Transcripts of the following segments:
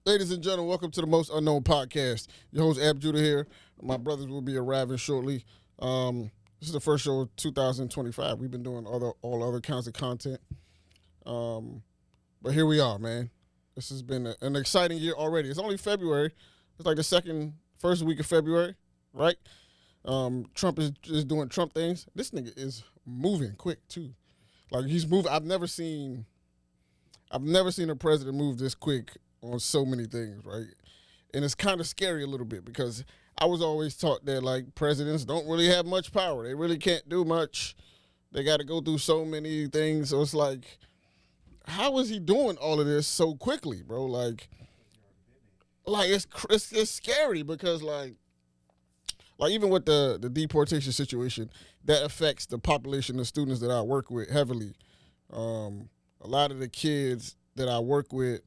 Ladies and gentlemen, welcome to the Most Unknown Podcast. Your host, Ab Judah here. My brothers will be arriving shortly. This is the first show of 2025. We've been doing all other kinds of content. But here we are, man. This has been an exciting year already. It's only February. It's like the first week of February, right? Trump is doing Trump things. This nigga is moving quick, too. Like, he's moving. I've never seen a president move this quick on so many things, right? And it's kind of scary a little bit because I was always taught that, like, presidents don't really have much power. They really can't do much. They got to go through so many things. So it's like, how is he doing all of this so quickly, bro? Like it's scary because, like even with the deportation situation, that affects the population of students that I work with heavily. A lot of the kids that I work with,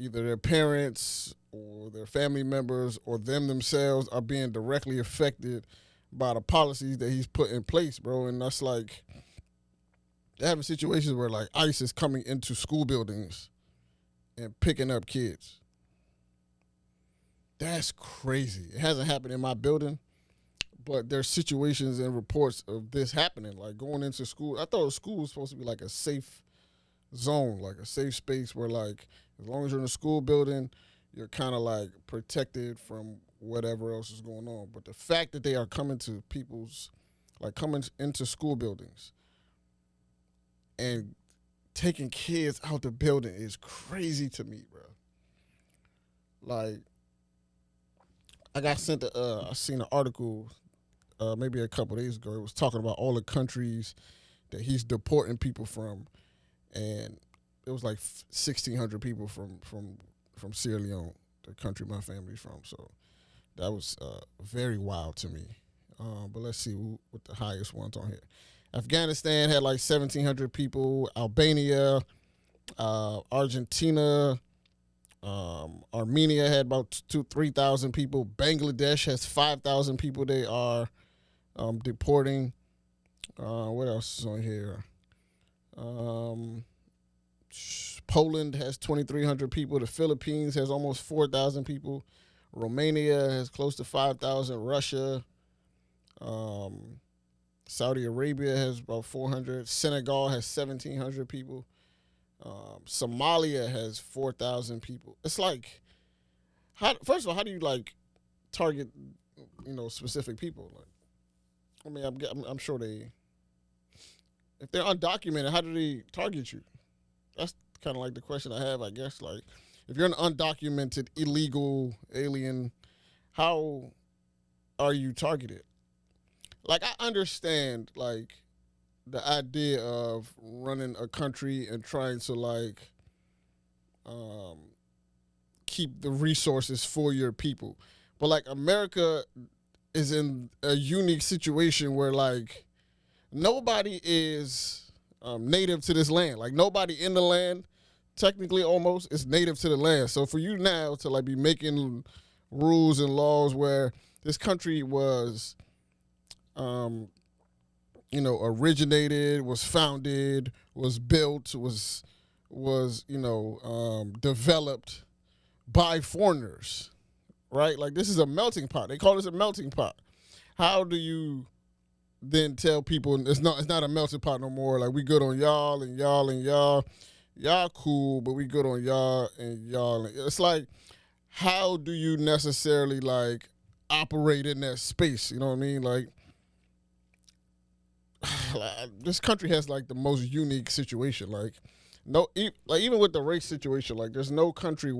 either their parents or their family members or them themselves are being directly affected by the policies that he's put in place, bro. And that's like, they're having situations where, like, ICE is coming into school buildings and picking up kids. That's crazy. It hasn't happened in my building, but there's situations and reports of this happening, like going into school. I thought school was supposed to be like a safe zone, like a safe space where, like, as long as you're in a school building, you're kind of like protected from whatever else is going on. But the fact that they are coming into school buildings and taking kids out the building is crazy to me, bro. Like, I seen an article maybe a couple days ago. It was talking about all the countries that he's deporting people from, and it was like 1,600 people from Sierra Leone, the country my family's from. So that was very wild to me. But let's see what the highest ones on here. Afghanistan had like 1,700 people. Albania, Argentina, Armenia had about 3,000 people. Bangladesh has 5,000 people they are deporting. What else is on here? Poland has 2,300 people. The Philippines has almost 4,000 people. Romania has close to 5,000. Russia, Saudi Arabia has about 400. Senegal has 1,700 people. Somalia has 4,000 people. It's like, first of all, how do you, like, target, specific people? Like, I mean, I'm sure if they're undocumented, how do they target you? That's kind of like the question I have, I guess. Like, if you're an undocumented, illegal alien, how are you targeted? Like, I understand, like, the idea of running a country and trying to, like, keep the resources for your people. But, like, America is in a unique situation where, like, nobody is native to this land. Like, nobody in the land, technically almost, is native to the land. So for you now to, like, be making rules and laws where this country was, originated, was founded, was built, was developed by foreigners, right? Like, this is a melting pot. They call this a melting pot. How do you then tell people it's not a melting pot no more? Like, we good on y'all and y'all and y'all. Y'all cool, but we good on y'all and y'all. It's like, how do you necessarily, like, operate in that space? You know what I mean? Like, this country has, like, the most unique situation. Like, even with the race situation, like, there's no country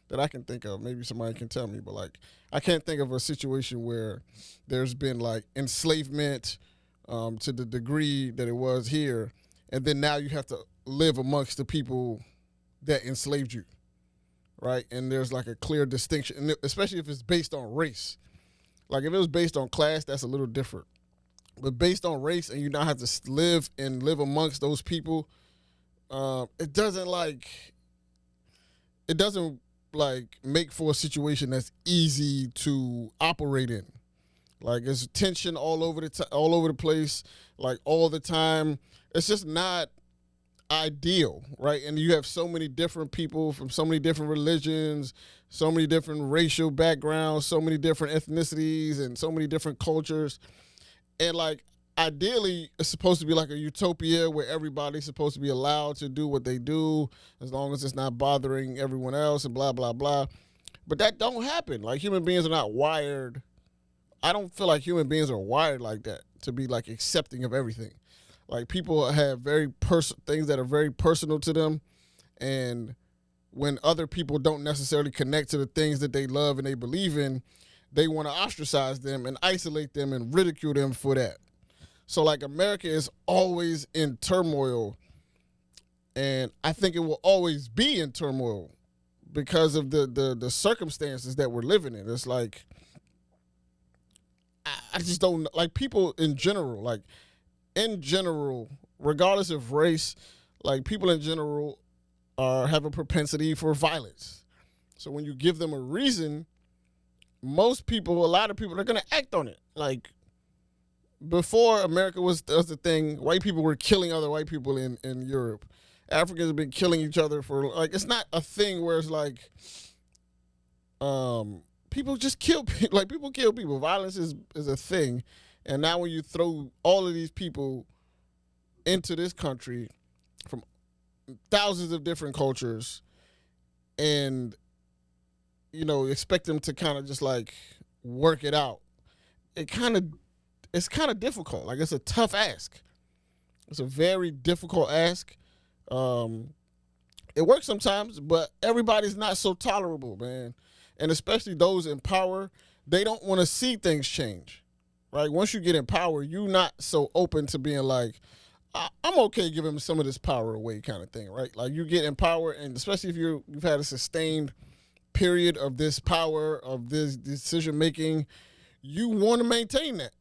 that I can think of. Maybe somebody can tell me, but, like, I can't think of a situation where there's been, like, enslavement to the degree that it was here, and then now you have to live amongst the people that enslaved you, right? And there's, like, a clear distinction, and especially if it's based on race. Like, if it was based on class, that's a little different. But based on race, and you now have to live amongst those people, it doesn't make for a situation that's easy to operate in. Like, there's tension all over the place, like, all the time. It's just not ideal, right? And you have so many different people from so many different religions, so many different racial backgrounds, so many different ethnicities, and so many different cultures. And like, ideally, it's supposed to be like a utopia where everybody's supposed to be allowed to do what they do as long as it's not bothering everyone else and blah, blah, blah. But that don't happen. Like, human beings are not wired. I don't feel like human beings are wired like that, to be like accepting of everything. Like, people have things that are very personal to them, and when other people don't necessarily connect to the things that they love and they believe in, they want to ostracize them and isolate them and ridicule them for that. So like, America is always in turmoil, and I think it will always be in turmoil because of the circumstances that we're living in. It's like, I just don't like, people in general, regardless of race, like, people in general have a propensity for violence. So when you give them a reason, a lot of people are going to act on it. Like, before America was the thing, white people were killing other white people in Europe. Africans have been killing each other for, like, it's not a thing where it's like, people just kill people. Like, people kill people. Violence is a thing. And now when you throw all of these people into this country from thousands of different cultures and, expect them to kind of just like work it out, it's kind of difficult. Like, it's a tough ask. It's a very difficult ask. It works sometimes, but everybody's not so tolerable, man. And especially those in power, they don't want to see things change. Right? Once you get in power, you're not so open to being like, I'm okay giving some of this power away, kind of thing, right? Like, you get in power, and especially if you've had a sustained period of this power, of this decision making, you want to maintain that.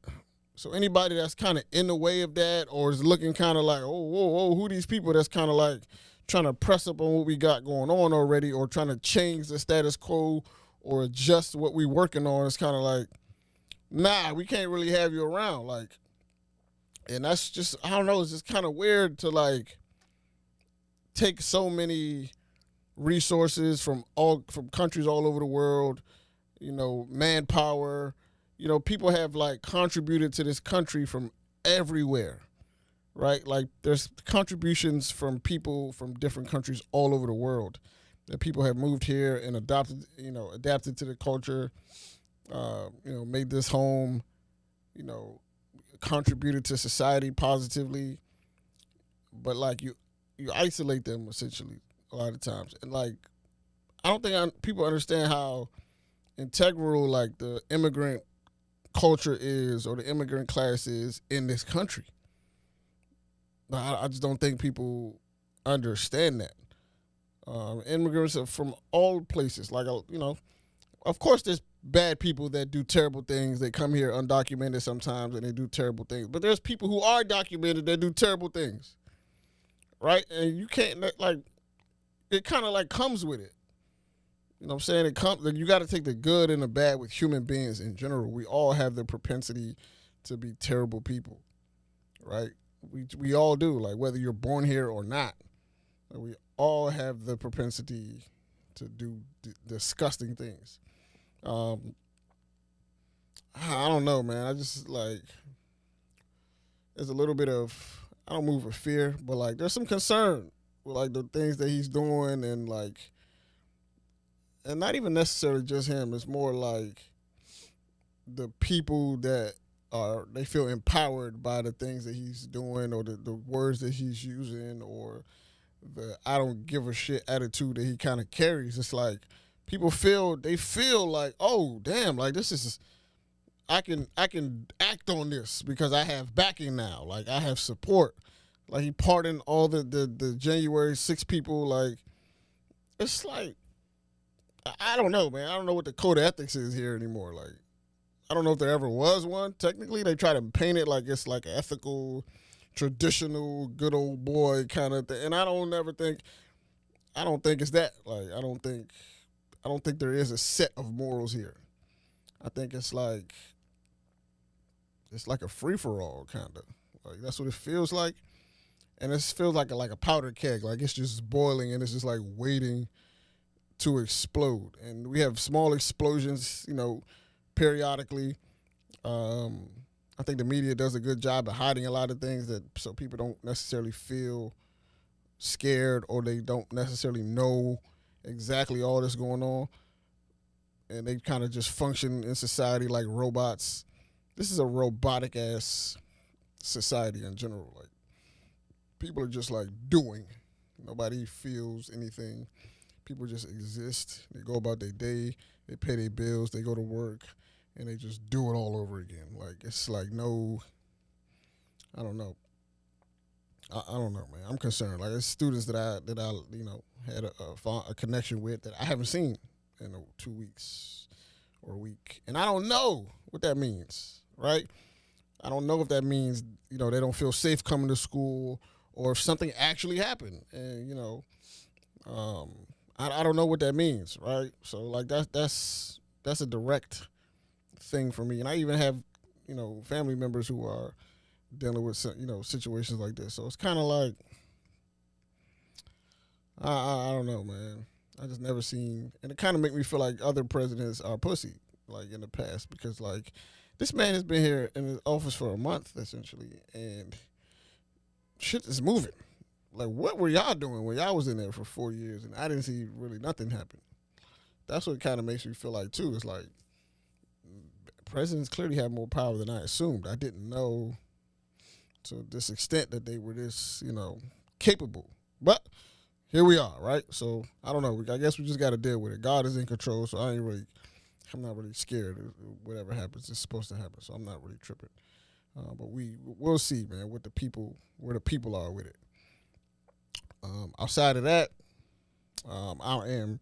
So anybody that's kind of in the way of that, or is looking kind of like, who these people that's kind of like trying to press up on what we got going on already, or trying to change the status quo or adjust what we working on, it's kind of like, nah, we can't really have you around. Like, and that's just, I don't know, it's just kind of weird to like take so many resources from countries all over the world, manpower, people have like contributed to this country from everywhere, right? Like, there's contributions from people from different countries all over the world that people have moved here and adapted to the culture, made this home, contributed to society positively. But like, you isolate them essentially a lot of times. And like, I don't think people understand how integral like the immigrant culture is, or the immigrant class is in this country. I just don't think people understand that. Immigrants are from all places. Like, of course there's bad people that do terrible things. They come here undocumented sometimes and they do terrible things. But there's people who are documented that do terrible things, right? And you can't, like, it kind of like comes with it. You know what I'm saying? You got to take the good and the bad with human beings in general. We all have the propensity to be terrible people, right? We all do, like, whether you're born here or not. We all have the propensity to do disgusting things. I don't know, man. I just, like, there's a little bit of, I don't move with fear, but like, there's some concern with like the things that he's doing, and like, and not even necessarily just him. It's more like the people that they feel empowered by the things that he's doing, or the words that he's using, or the I don't give a shit attitude that he kind of carries. It's like, people feel like, oh damn, like, this is, I can act on this because I have backing now. Like, I have support. Like, he pardoned all the January 6 people. Like, it's like, I don't know, man. I don't know what the code of ethics is here anymore. Like, I don't know if there ever was one. Technically, they try to paint it like it's like ethical, traditional, good old boy kind of thing. And I don't think it's that. Like, I don't think there is a set of morals here. I think it's like a free for all kind of. Like, that's what it feels like. and it feels like a powder keg, like it's just boiling and it's just like waiting to explode. And we have small explosions, periodically. I think the media does a good job of hiding a lot of things that so people don't necessarily feel scared or they don't necessarily know exactly all that's going on. And they kind of just function in society like robots. This is a robotic ass society in general. Like people are just like doing. Nobody feels anything. People just exist. They go about their day. They pay their bills. They go to work, and they just do it all over again. Like it's like no. I don't know. I don't know, man. I'm concerned. Like it's students that I had a connection with that I haven't seen in 2 weeks or a week, and I don't know what that means. Right? I don't know if that means they don't feel safe coming to school, or if something actually happened, and I don't know what that means, right? So like that's a direct thing for me, and I even have family members who are dealing with situations like this. So it's kind of like I don't know, man. I just never seen, and it kind of make me feel like other presidents are pussy, like in the past, because like this man has been here in his office for a month essentially, and shit is moving. Like, what were y'all doing when y'all was in there for 4 years and I didn't see really nothing happen? That's what kind of makes me feel like, too. It's like presidents clearly have more power than I assumed. I didn't know to this extent that they were this, capable. But here we are, right? So, I don't know. I guess we just got to deal with it. God is in control, so I'm not really scared. Whatever happens, it's supposed to happen, so I'm not really tripping. But we'll see, man, where the people are with it. Outside of that, I am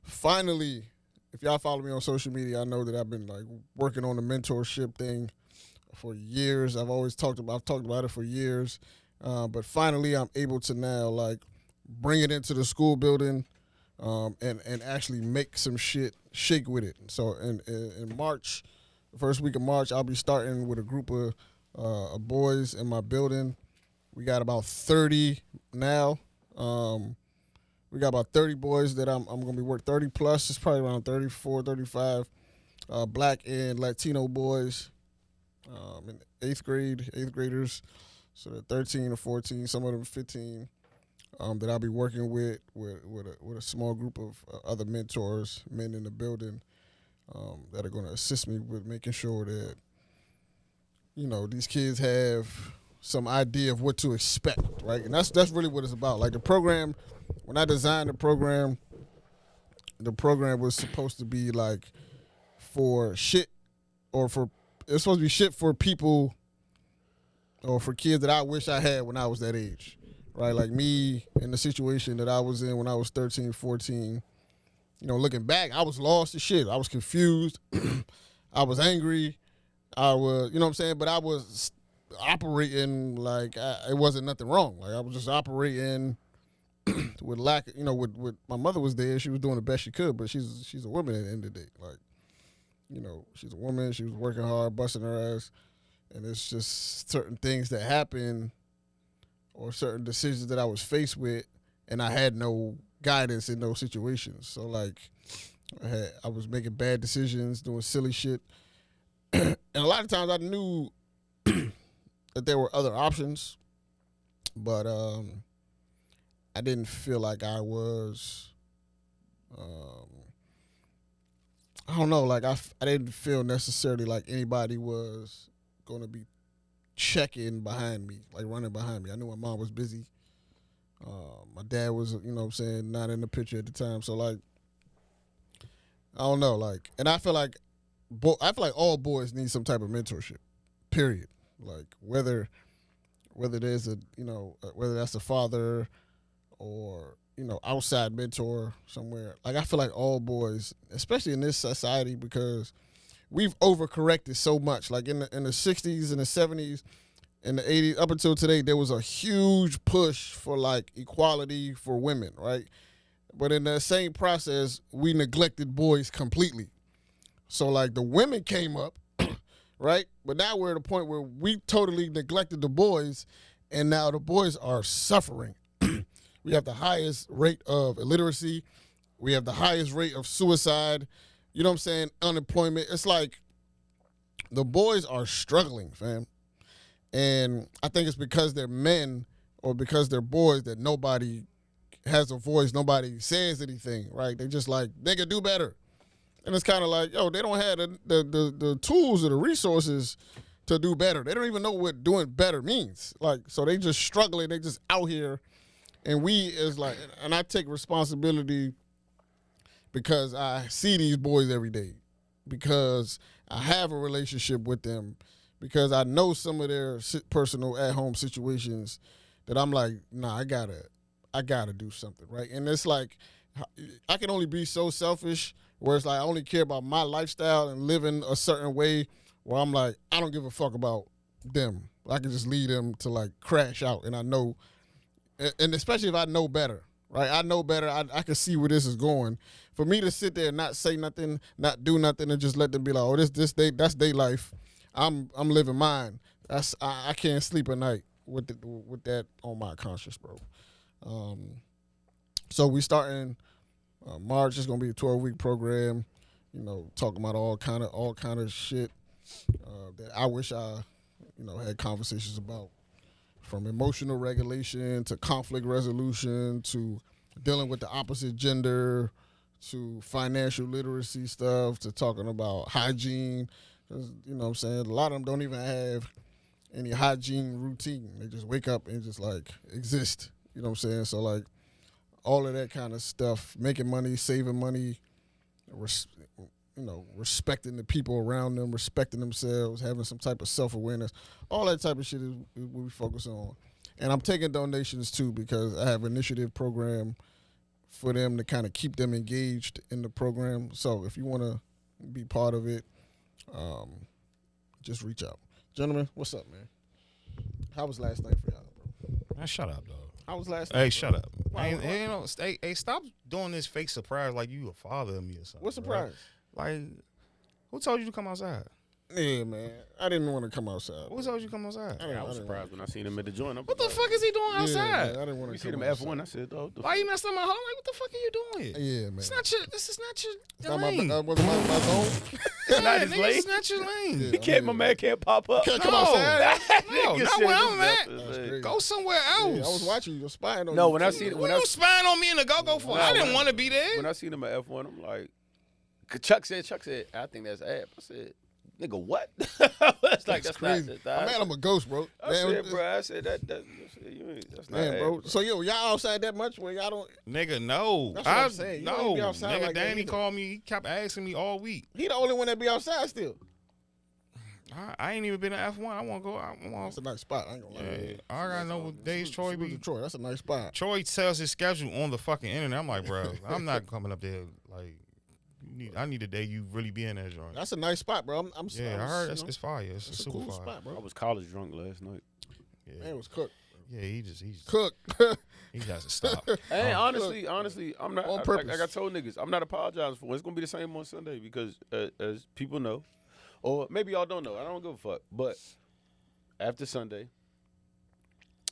finally, if y'all follow me on social media, I know that I've been like working on the mentorship thing for years. I've talked about it for years. But finally I'm able to now like bring it into the school building, and actually make some shit shake with it. So in March, the first week of March, I'll be starting with a group of boys in my building. We got about 30 now. We got about 30 boys that I'm going to be working, 30 plus. It's probably around 34, 35 black and Latino boys in 8th graders. So they're 13 or 14, some of them 15, that I'll be working with a small group of other mentors, men in the building, that are going to assist me with making sure that, these kids have some idea of what to expect, right? And that's really what it's about. Like the program, when I designed the program was supposed to be like for shit, it's supposed to be shit for people or for kids that I wish I had when I was that age, right? Like me in the situation that I was in when I was 13, 14, looking back, I was lost as shit. I was confused. I was angry. I was, what I'm saying? But I was operating like it wasn't nothing wrong. Like I was just operating with lack, with my mother was there. She was doing the best she could, but she's a woman at the end of the day. Like, she's a woman. She was working hard, busting her ass. And it's just certain things that happen or certain decisions that I was faced with, and I had no guidance in those situations. So, like, I was making bad decisions, doing silly shit. And a lot of times I knew that there were other options, but I didn't feel like I was, I don't know, like I didn't feel necessarily like anybody was going to be checking behind me, like running behind me. I knew my mom was busy. My dad was, not in the picture at the time. So, like, I don't know, like, and I feel like all boys need some type of mentorship, period. Like, whether there's whether that's a father or, outside mentor somewhere. Like, I feel like all boys, especially in this society, because we've overcorrected so much. Like, in the 60s and the 70s and the 80s, up until today, there was a huge push for, like, equality for women, right? But in that same process, we neglected boys completely. So, like, the women came up, right? But now we're at a point where we totally neglected the boys, And now the boys are suffering. We have the highest rate of illiteracy. We have the highest rate of suicide. You know what I'm saying? Unemployment. It's like the boys are struggling, fam. And I think it's because they're men or because they're boys that nobody has a voice. Nobody says anything, right? They just like, they can do better. And it's kind of like, yo, they don't have the tools or the resources to do better. They don't even know what doing better means. Like, so they just struggling. They just out here. And we is like, and I take responsibility because I see these boys every day, because I have a relationship with them, because I know some of their personal at-home situations that I'm like, nah, I gotta do something, right? And it's like, I can only be so selfish where it's like I only care about my lifestyle and living a certain way where I'm like, I don't give a fuck about them. I can just lead them to like crash out, and I know. And especially if I know better, right? I know better. I can see where this is going. For me to sit there and not say nothing, not do nothing, and just let them be like, oh, that's their life. I'm living mine. I can't sleep at night with that on my conscience, bro. So we starting March. It's gonna be a 12-week program. You know, talking about all kind of shit that I wish I, had conversations about. From emotional regulation to conflict resolution to dealing with the opposite gender to financial literacy stuff to talking about hygiene. You know what I'm saying? A lot of them don't even have any hygiene routine. They just wake up and just like exist. You know what I'm saying? So like all of that kind of stuff, making money, saving money, respecting the people around them, respecting themselves, having some type of self-awareness. All that type of shit is what we focus on. And I'm taking donations, too, because I have an initiative program for them to kind of keep them engaged in the program. So if you want to be part of it, just reach out. Gentlemen, what's up, man? How was last night for y'all, bro? Man, shut up, dog. How was last night? Hey, shut up. Why? Hey, stop doing this fake surprise like you a father of me or something. What surprise? Right? Like, who told you to come outside? Yeah, man. I didn't want to come outside. Who told you to come outside? I was surprised when I seen him at the joint. What the fuck is he doing outside? Yeah, man, I didn't want We to seen come him outside. F1. I said, oh, Why you messed up my home? Like, what the fuck are you doing? Yeah, man. This is not your Not lane. wasn't my zone. It's not his nigga, lane. It's not your lane. Yeah. He can't, my man can't pop up. Can't come No. outside. No, Nigga not said where this I'm is at. not his That's lane. crazy. Go somewhere else. Yeah, I was watching you. You're spying on No, you. when I seen What you spying on me in the go-go for? Nah, I didn't when- want to be there. When I seen him at F1, I'm like, 'cause Chuck said, I think that's Ab. I said, nigga, what? That's like, that's crazy. not. I'm mad I'm a ghost, bro. I said, bro, I said, that's not Man, Ab, bro. So, y'all outside that much where y'all don't... Nigga, no. That's what I'm saying. You don't No. be outside Nigga, like that Danny either. called me. He kept asking me all week. He the only one that be outside still. I ain't even been to F1. I want to go. That's a nice spot. I ain't gonna lie. Yeah, I gotta know what days Troy Salute be. to Troy. That's a nice spot. Troy tells his schedule on the fucking internet. I'm like, bro, I'm not coming up there. Like, I need a day you really be in that joint. That's a nice spot, bro. I heard it's fire. It's That's a super cool fire. spot, bro. I was college drunk last night. Yeah, Man, it was cooked. yeah, he's Cooked. he has to stop. Hey, honestly, I'm not. On purpose. Like I told niggas, I'm not apologizing for it. It's gonna be the same on Sunday because, as people know, or maybe y'all don't know, I don't give a fuck. But after Sunday,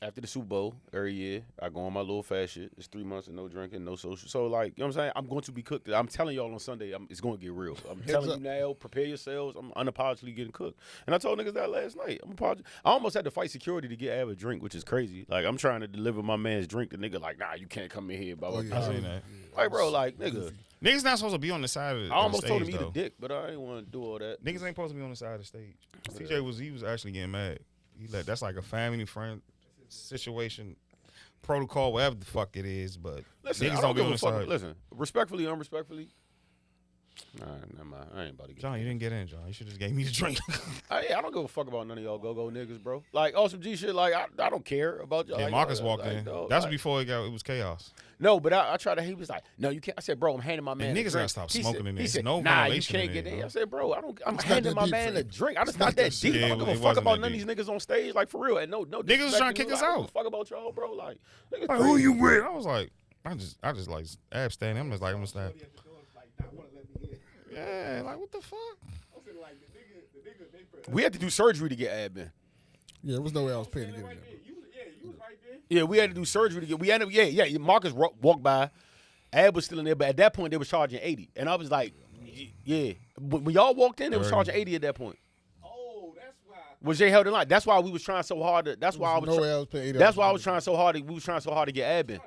after the Super Bowl every year, I go on my little fast shit. It's 3 months of no drinking, no social. So like, you know what I'm saying? I'm going to be cooked. I'm telling y'all on Sunday, it's going to get real. I'm telling you now, prepare yourselves. I'm unapologetically getting cooked. And I told niggas that last night. I almost had to fight security to get Ab a drink, which is crazy. Like, I'm trying to deliver my man's drink. The nigga like, nah, you can't come in here. Blah, blah, Oh, yeah. I blah. seen that. Like, bro, like, nigga. Niggas not supposed to be on the side of the I almost stage, told him eat though. a dick, but I ain't want to do all that. Niggas ain't supposed to be on the side of the stage. TJ was actually getting mad. That's like a family friend situation, protocol, whatever the fuck it is. But Listen, niggas I don't be give on a the fuck. side. Listen, respectfully, unrespectfully. Nah, never mind. I ain't about to get. John, you didn't get in, John. You should just gave me the drink. I don't give a fuck about none of y'all go-go niggas, bro. Like, awesome G shit, like, I don't care about y'all. Yeah, Like, Marcus like, walked in. dog, That's like- before it was chaos. No, but I tried to. He was like, "No, you can't." I said, "Bro, I'm handing my man." And a niggas drink. gotta stop He smoking said- in he there. said, No nah, you ventilation can't in get there, in. bro. I said, "Bro, I'm It's not handing that my deep, man Fred. a drink. It's It's not not that that deep. shit. I don't Yeah, give a it fuck wasn't about that none of deep. these niggas on stage, like for real. And no, Niggas was disrespect trying to me, kick us like, I don't out. give a fuck about y'all, bro. Like, niggas Like, crazy. who you with? I was like, I just like abstaining. I'm just like, I'm gonna stop. Yeah, like what the fuck? We had to do surgery to get Ab in. Yeah, there was no way I was paying to get in there, bro. Yeah, we had to do surgery to get. We ended up, yeah. Marcus walked by. Ab was still in there, but at that point they was charging 80, and I was like, yeah. When y'all walked in, they was charging 80 at that point. Oh, that's why. Was Jay held in line? That's why we was trying so hard. That's why I was. No way I was paying $80. That's why I was trying so hard. We was trying so hard to get Ab in.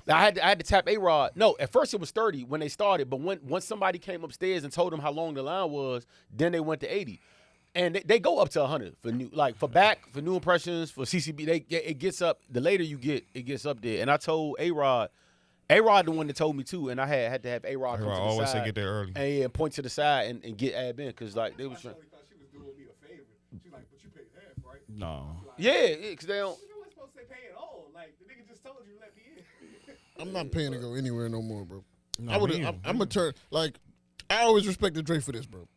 Now, I had to tap A-Rod. No, at first it was 30 when they started, but once somebody came upstairs and told them how long the line was, then they went to 80. And they go up to 100 for new, like for back, for new impressions, for CCB. It gets up. The later you get, it gets up there. And I told A-Rod the one that told me too, and I had to have A-Rod come to the always side. say get there early. And point to the side and get Ab in, because like they was trying. Thought she was doing me a favor. She like, but you paid half, right? No. Yeah, because they don't. You weren't supposed to say pay at all. Like the nigga just told you let me in. I'm not paying to go anywhere no more, bro. No, I would. me I'm either. gonna turn. Like, I always respected Drake for this, bro.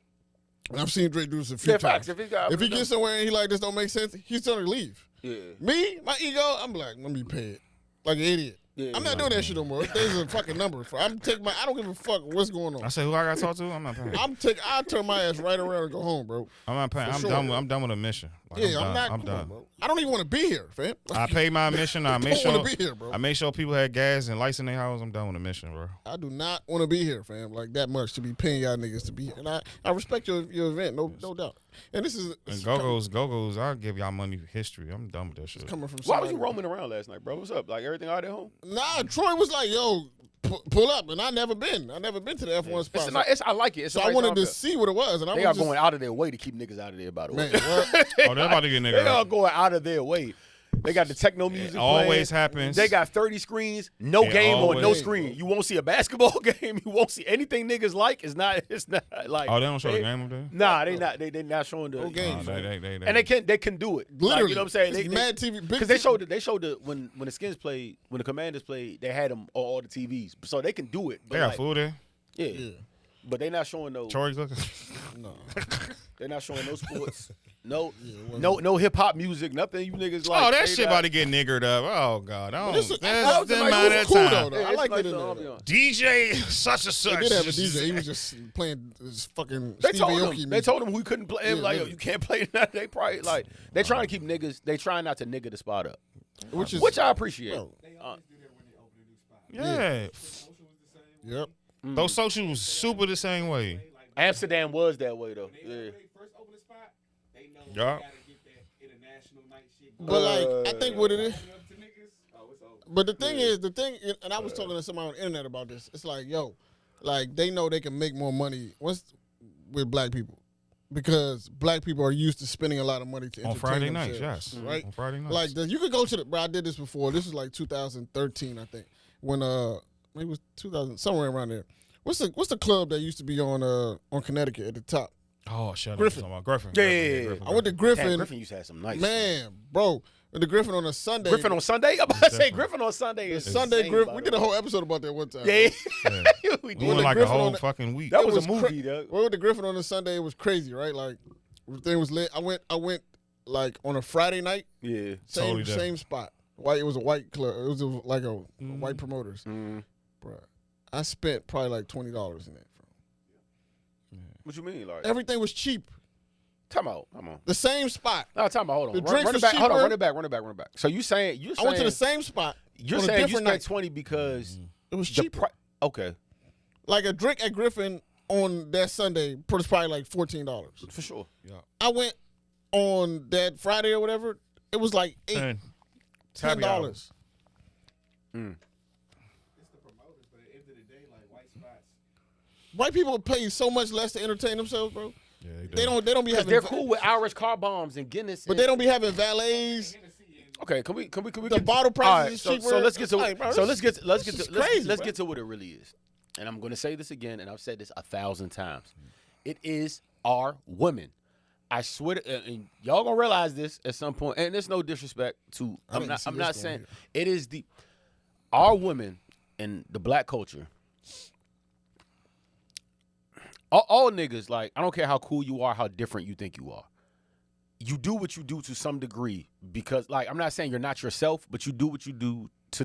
And I've seen Drake do this a few Yeah, times. facts. If he gets somewhere and he like this don't make sense, he's gonna leave. Yeah. Me, my ego, I'm like, let me pay it like an idiot. Yeah, I'm not doing that shit no more. There's a fucking number. I don't give a fuck what's going I on. say who I got to talk to. I'm not paying. I turn my ass right around and go home, bro. I'm not paying. For I'm sure. done. I'm done with a mission. Like, Yeah, I'm not. I'm come on, done. bro. I don't even want to be here, fam. I paid my mission. I made don't sure. wanna be here, bro. I made sure people had gas and lights in their house. I'm done with the mission, bro. I do not want to be here, fam. Like that much to be paying y'all niggas to be here. And I respect your event, no doubt. And this is And Go-Go's, I'll give y'all money for history. I'm done with that shit. coming from. Why was somebody- you roaming around last night, bro? What's up? Like everything out at home? Nah, Troy was like, "Yo, pull up," and I never been to the F1 spot. I like it. It's So a I nice wanted to outfit. see what it was, and I They was are just, going out of their way to keep niggas out of there, by the way. man, what? Oh, they're about to get They nigga. are up. going out of their way. They got the techno music It always playing. happens. They got 30 screens, no It game on, no always- screen. You won't see a basketball game. You won't see anything niggas like. It's not like. Oh, they don't show the game up there. Nah, they not. They not showing the No game. Oh, they. And they can do it. Literally, Like, you know what I'm saying? It's mad TV. Big Because they TV. showed the when the Skins played, when the Commanders played, they had them on all the TVs, so they can do it. But They got like, food there. Yeah. Yeah, But they not showing no. Tory cooking. no. They're not showing no sports. No, it no hip hop music. Nothing you niggas like. Oh, that they shit not- about to get niggered up. Oh God, I This don't. is- I was That's like, them it out was of cool, time. though. I it's like it in the there. ambiance. DJ such and such. They did have a DJ. He was just playing this fucking They Stevie told Aoki him. They music. told him we couldn't play. Yeah, like, yo, literally. you can't play that. They probably like they trying to keep niggas. They trying not to nigga the spot up, which I appreciate. bro, They always do that when they open a new spot. Yeah, Social was the same. yep. those socials was super the same way. Like, Amsterdam was that way though. when Yeah. they first open the spot, they know Yeah. they gotta get that international night shit. But like, I think what it is. Open up to niggas, oh, it's over. But the thing is, and I was talking to somebody on the internet about this. It's like, yo, like they know they can make more money with black people because black people are used to spending a lot of money to On entertain Friday nights, themselves, yes. right? On Friday nights. Like you could go to the. Bro, I did this before. This was like 2013, I think, when maybe it was 2000, somewhere around there. What's the club that used to be on Connecticut at the top? oh, shut up. Griffin. Talking about Griffin. Yeah, Griffin, yeah, yeah. Griffin, I went to Damn, Griffin. Griffin used to have some nice. Man, bro, the Griffin on a Sunday. Griffin on Sunday. I'm about to say Different. Griffin on Sunday is Sunday insane, Griffin. by We the did a way. whole episode about that one time. Yeah, Yeah. we We did. went the like a Griffin whole on the- fucking week. That It was a was movie, dog. We went to Griffin on a Sunday. It was crazy, right? Like everything was lit. I went like on a Friday night. Yeah. Totally different. Same spot. White. It was a white club. It was like a white promoters. Mm. Bruh, I spent probably like $20 in that. What you mean, like? Everything was cheap. Time out. Come on. The same spot. No, time out. Hold on. The Run drinks it was back. Hold on. cheaper. Run it back. So you saying I went to the same spot. you're on a saying you different spent night. 20 because It was the cheaper. okay, Like a drink at Griffin on that Sunday was probably like $14. for sure. I went on that Friday or whatever. It was like $10. Happy hour. It's the promoters, but at the end of the day, like white spots. White people pay so much less to entertain themselves, bro. Yeah, They don't be Because having. they're cool with Irish car bombs and Guinness. But they don't be having valets. Okay, can we The get bottle all prices right, is so, cheaper. so let's get to Like, bro, so this- let's get this is to let's, crazy, let's bro. get to what it really is. And I'm going to say this again, and I've said this 1,000 times. It is our women. I swear, and y'all gonna realize this at some point. And there's no disrespect to. I didn't see I'm this not going saying here. it is our women in the black culture. All niggas, like, I don't care how cool you are, how different you think you are. You do what you do to some degree because, like, I'm not saying you're not yourself, but you do what you do to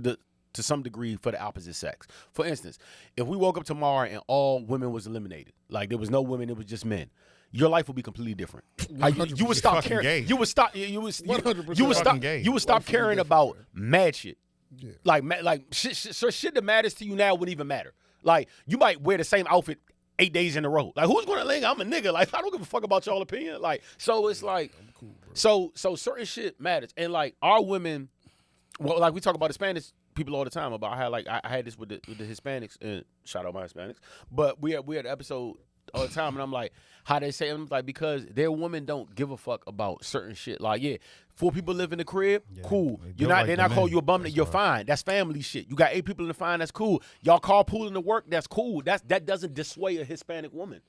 to some degree for the opposite sex. For instance, if we woke up tomorrow and all women was eliminated, like there was no women, it was just men, your life would be completely different. You would stop caring. Gay. You would stop. You would 100% stop. gay. You would stop caring about mad shit. Yeah. Like shit that matters to you now wouldn't even matter. Like you might wear the same outfit 8 days in a row. Like who's gonna link? I'm a nigga. Like I don't give a fuck about y'all opinion. Like so it's like Cool, so certain shit matters. And like our women, well, like we talk about Hispanics people all the time about how like I had this with the Hispanics, and shout out my Hispanics. But we had an episode all the time, and I'm like, how they say, I'm like, because their women don't give a fuck about certain shit. Like, yeah, 4 people live in the crib, cool. They're not calling you a bum. You're fine. That's family shit. You got 8 people in the fine. That's cool. Y'all carpooling to work. That's cool. That doesn't dissuade a Hispanic woman.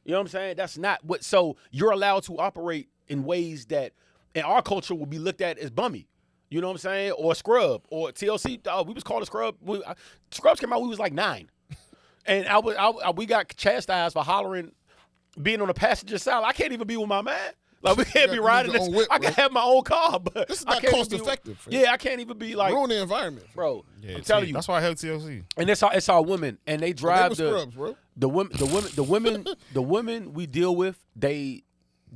You know what I'm saying? That's not what. So you're allowed to operate in ways that in our culture will be looked at as bummy. You know what I'm saying? Or scrub or TLC. We was called a scrub. Scrubs came out. We was like 9, and we got chastised for hollering, being on the passenger side. I can't even be with my man. Like we can't be riding this. Whip, I can have my own car, but this is I not can't cost even be, effective. Yeah, I can't even be like ruin the environment, bro. Yeah, I'm telling you, that's why I held TLC. and it's our women, and they drive scrubs, bro. the women we deal with.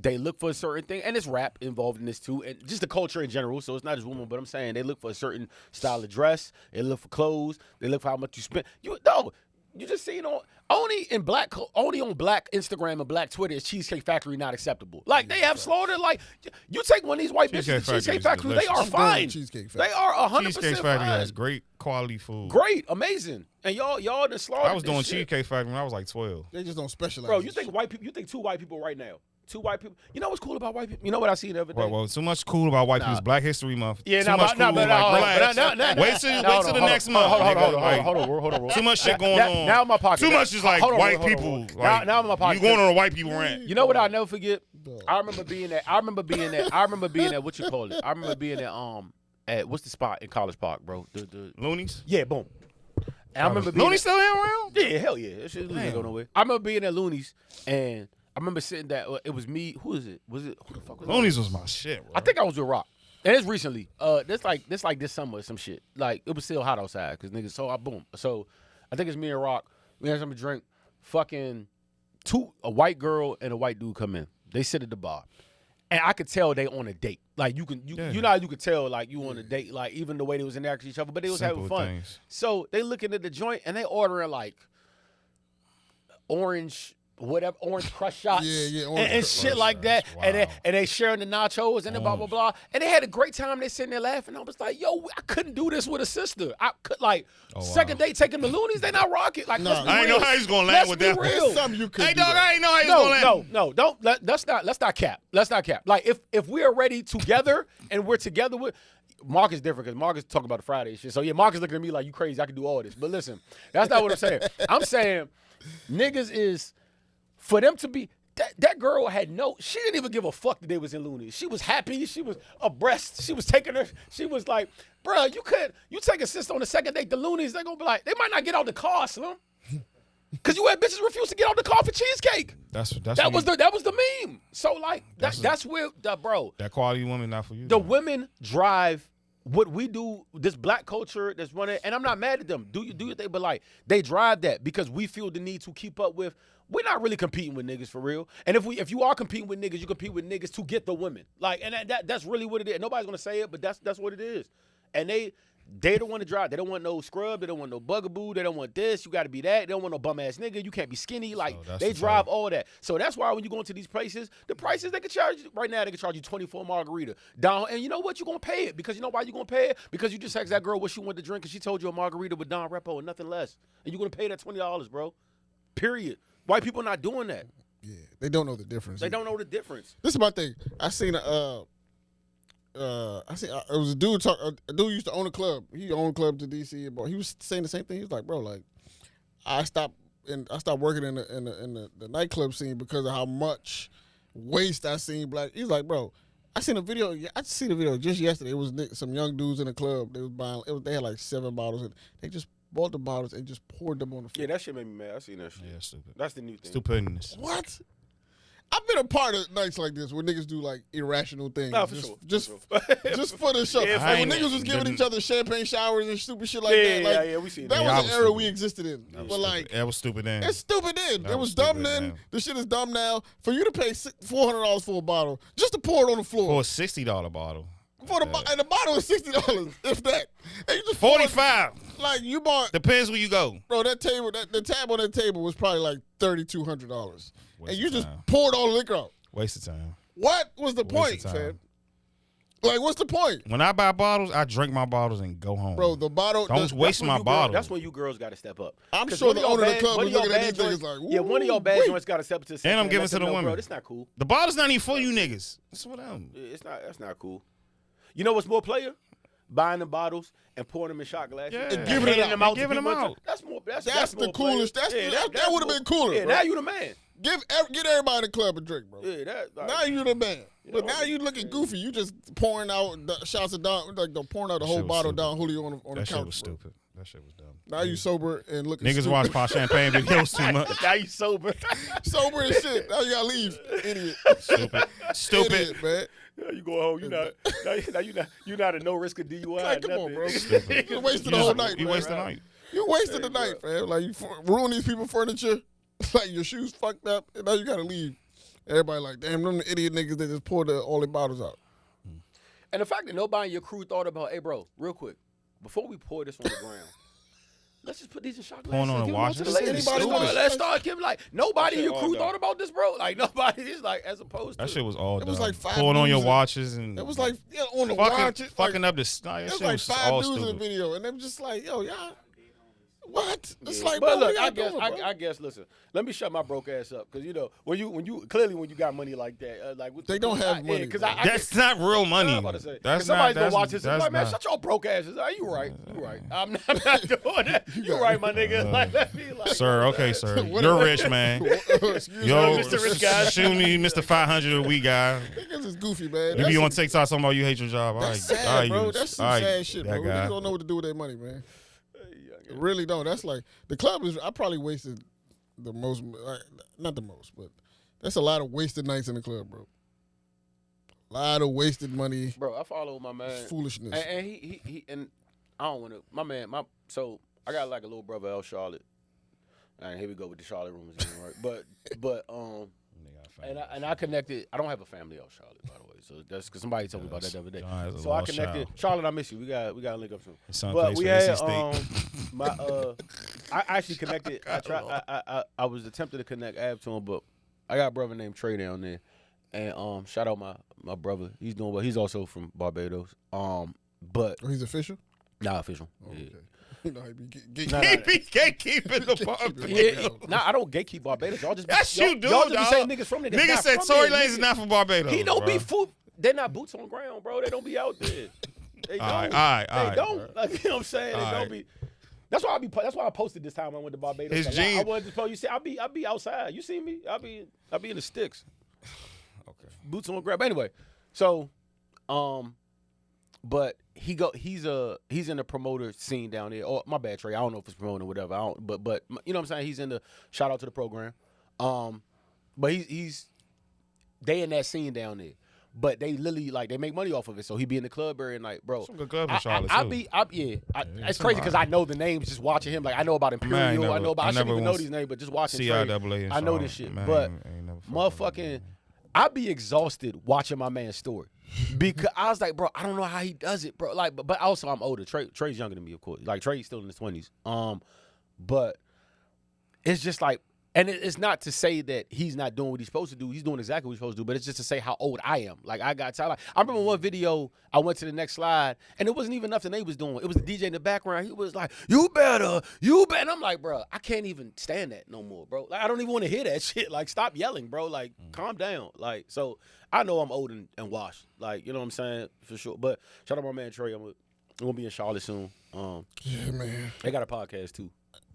They look for a certain thing, and it's rap involved in this too, and just the culture in general. So it's not just women, but I'm saying they look for a certain style of dress. They look for clothes. They look for how much you spend. You just seen only on black Instagram and black Twitter is Cheesecake Factory not acceptable. Like they have slaughtered. Like you take one of these white bitches to Cheesecake Factory, they are fine. Cheesecake They are 100% Cheesecake Factory has great quality food. Great, amazing, and y'all done slaughtered. I was doing this shit. Cheesecake Factory when I was like 12. They just don't specialize. Bro, you think white people? You think 2 white people right now? 2 white people. You know what's cool about white people? You know what I seen the other day? Well, too much cool about white people's Black History Month. Yeah, too much cool. Relax. Wait till the next month. Hold on. Too much shit going on. Now in my pocket. Too much is like white people. Now in my pocket. You going on a white people rant? You know what I'll never forget? I remember being at. What you call it? I remember being at what's the spot in College Park, bro? The Loonies. Yeah, boom. And I remember being Loonies still around? Yeah, hell yeah. That shit ain't go nowhere. I remember being at Loonies and I remember sitting there. It was me. Who is it? Who the fuck was it? Loonies was my shit, bro. I think I was with Rock. And it's recently. This like this summer or some shit. Like it was still hot outside because niggas. So boom. So I think it's me and Rock. We had something to drink. Fucking a white girl and a white dude come in. They sit at the bar, and I could tell they on a date. Like you know how you could tell like you on a date. Like even the way they was in there to each other, but they was having fun. Things. So they looking at the joint and they ordering like orange crush shots and shit like that. Wow. And they sharing the nachos and blah, blah, blah. And they had a great time. They sitting there laughing. I was like, yo, I couldn't do this with a sister. I could second date taking the Loonies, they not rocking. Like, let's be I ain't real. know how he's going to land with that. Real. Something you could Hey, do dog, that. I ain't know how he's going to land. No, don't. Let's not cap. Let's not cap. Like, if we are ready together and we're together with, Mark is different because Mark is talking about the Friday shit. So, yeah, Mark is looking at me like, you crazy. I can do all this. But listen, that's not what I'm saying. I'm saying niggas is, for them to be, that girl had she didn't even give a fuck that they was in Looney. She was happy. She was abreast. She was taking her, she was like, bruh, you take a sister on the second date, the Loonies, they gonna be like, they might not get out the car, Slim. Cause you had bitches refuse to get out the car for cheesecake. That was the meme. So like, that's where, bro. That quality woman not for you. The women drive what we do, this black culture that's running, and I'm not mad at them. Do your thing, but like they drive that because we feel the need to keep up with. We're not really competing with niggas for real. And if you are competing with niggas, you compete with niggas to get the women. Like, and that's really what it is. Nobody's gonna say it, but that's what it is. And they don't want to drive. They don't want no scrub. They don't want no bugaboo. They don't want this. You got to be that. They don't want no bum ass nigga. You can't be skinny. Like they drive all that. So that's why when you go into these places, the prices they can charge you right now. They can charge you 24 margarita down. And you know what? You are gonna pay it because you know why you are gonna pay it because you just asked that girl what she wanted to drink and she told you a margarita with Don Repo and nothing less. And you're gonna pay that $20, bro. Period. White people not doing that. Yeah, they don't know the difference. They don't know the difference. This is my thing. I seen it was a dude a dude used to own a club. He owned a club to DC. But he was saying the same thing. He was like, bro, like I stopped working in the nightclub scene because of how much waste I seen black. He's like, bro, I seen a video. I seen a video just yesterday. It was some young dudes in the club. They was buying. They had like 7 bottles and they just bought the bottles and just poured them on the floor. Yeah, that shit made me mad. I seen that shit. Yeah, stupid. That's the new thing. Stupidness. What? I've been a part of nights like this where niggas do like irrational things. Nah, for just, sure. Just, For sure. just for the show. Yeah, Like when I ain't- niggas was giving the- each other champagne showers and stupid shit like Yeah, that. Like, yeah, we seen that that. Yeah, I was an was era stupid. we existed in. That was But like, stupid. That was stupid then. it's stupid then. That It was was dumb stupid then. then. The shit is dumb now. For you to pay $400 for a bottle just to pour it on the floor. For a $60 bottle. And the bottle is $60, if that. And you just pour it- 45. Like you bought, Depends where you go. bro. That table, the tab on that table was probably like $3,200, and Waste you of just time. poured all the liquor out. Waste of time. What was the point, Waste of time. fam? Like, what's the point, When I buy bottles, I drink my bottles and go home. bro? The bottle. Don't waste my bottle. That's when you girls got to step up. I'm 'Cause sure one the of y'all owner of the bad- club one was of y'all looking at bad these niggas joints- like, yeah, one of y'all bad wait. joints got to step up to the And I'm section giving let to them the know, women. Bro, that's not cool. The bottle's not even for you niggas. It's for them. That's not cool. You know what's more player? Buying the bottles and pouring them in shot glasses Yeah. and And giving it handing out. them out. to Giving them people. out. That's more. That's the more coolest- player. that would've been cooler, Yeah, bro. now you the man. Get everybody in the club a drink, bro. Yeah, that. Now you the man. But know, now you looking goofy. You just pouring out the shots of down, like pouring out the That whole shit was bottle stupid. down Julio on the That shit couch. was bro. stupid. That shit was dumb. Now you sober and looking Niggas stupid. watch my champagne videos too much. Now you sober. sober and shit. Now you gotta leave, idiot. Stupid. Idiot, man. Now you go home. You not a no risk of DUI. Like, come on, nothing. bro. Stupid. You wasted You the whole just- night. You man. wasted the night. You wasted the night, fam. Like you ruin these people furniture. Like your shoes fucked up, and now you gotta leave. Everybody like, damn, them the idiot niggas that just poured all their bottles out. And the fact that nobody in your crew thought about, hey, bro, real quick, before we pour this on the ground, let's just put these in shot glasses. Pouring on and a give them out to the washer? ladies. Anybody want- Let's start giving like nobody in your all crew dumb. thought about this, bro. Like nobody is like as opposed to That shit was all It was dumb. like 5 Pouring on your dudes in- watches and It was like on the watch. fucking, It, fucking like, up the. Nah, that it shit was like was 5 all dudes in the stupid. video, and they were just like, yo, y'all, what? It's like, but bro, look, what y'all doing, bro? I guess. Listen, let me shut my broke ass up because you know when you clearly when you got money like that, like They don't have money, Because bro. I That's not real money. I'm about to say, 'cause That's somebody's not. gonna That's, watch this and be that's like, man, not. shut your broke asses. Are you right? You right. I'm not doing that. You right, my nigga. Like, let me like, Sir, okay, sir. What- You're rich, man. Excuse Yo, me, Mr. Rich Guy. shoot me, Mr. 500 a week guy. Niggas is goofy, man. You That's be on TikTok talking about you hate your job. All That's right, sad, all right, bro. you- That's some all right, sad shit, that bro. guy. Niggas don't know what to do with their money, man. They really don't. That's like the club is. I probably wasted the most, not the most, but that's a lot of wasted nights in the club, bro. A lot of wasted money, bro. I follow my man. foolishness. And he and I don't want to. My man, so I got like a little brother out Charlotte, and here we go with the Charlotte rumors again, right? But and I connected. I don't have a family out Charlotte, by the way. So that's because somebody told me about that the other day. John has a So I lost connected. child. Charlotte, I miss you. We got to link up soon. His son But plays we for had NC State. my I actually connected. I was attempting to connect Ab to him, but I got a brother named Trey down there, and shout out my brother. He's doing well. He's also from Barbados. But Oh, he's official. not official. Oh, Yeah. okay. You know, he be Nah, He be gatekeeping the bar. Yeah, nah, I don't gatekeep Barbados. Y'all just Yes, y'all, you do, Y'all just dog. be saying niggas from there. that's Niggas not said from Tory there, Lanez is nigga. not from Barbados. He don't bro. be food. They're not boots on the ground, bro. They don't be out there. They don't. All right. They don't. Like, you know what I'm saying? They All don't right. be. That's why That's why I posted this time I went to Barbados. His Like, jeans- I wanted to post. You see, I be outside. You see me? I be in the sticks. Okay. Boots on the ground. But anyway, so, but he's in the promoter scene down there. Oh, my bad, Trey. I don't know if it's promoting or whatever. I don't. But you know what I'm saying? He's in the shout out to the program. But he's they in that scene down there. But they literally like they make money off of it. So he be in the club every night, bro. Some good clubs in Charlotte I too. be it's some crazy because are. I know the names just watching him. Like I know about Imperial. I know about. I shouldn't even know these names, but just watching Trey, CIAA. in I know Charlotte. this shit. Man, But ain't never fucked with motherfucking, him. I be exhausted watching my man's story because I was like, bro, I don't know how he does it, bro. Like, but also I'm older. Trey's younger than me, of course. Like Trey's still in his 20s. But it's just like, and it's not to say that he's not doing what he's supposed to do. He's doing exactly what he's supposed to do. But it's just to say how old I am. Like I got tired. Like, I remember one video. I went to the next slide, and it wasn't even nothing they was doing. It was the DJ in the background. He was like, "You better." And I'm like, bro, I can't even stand that no more, bro. Like I don't even want to hear that shit. Like stop yelling, bro. Like calm down. Like so, I know I'm old and washed. Like you know what I'm saying for sure. But shout out my man Trey. I'm gonna be in Charlotte soon. Yeah, man. They got a podcast too.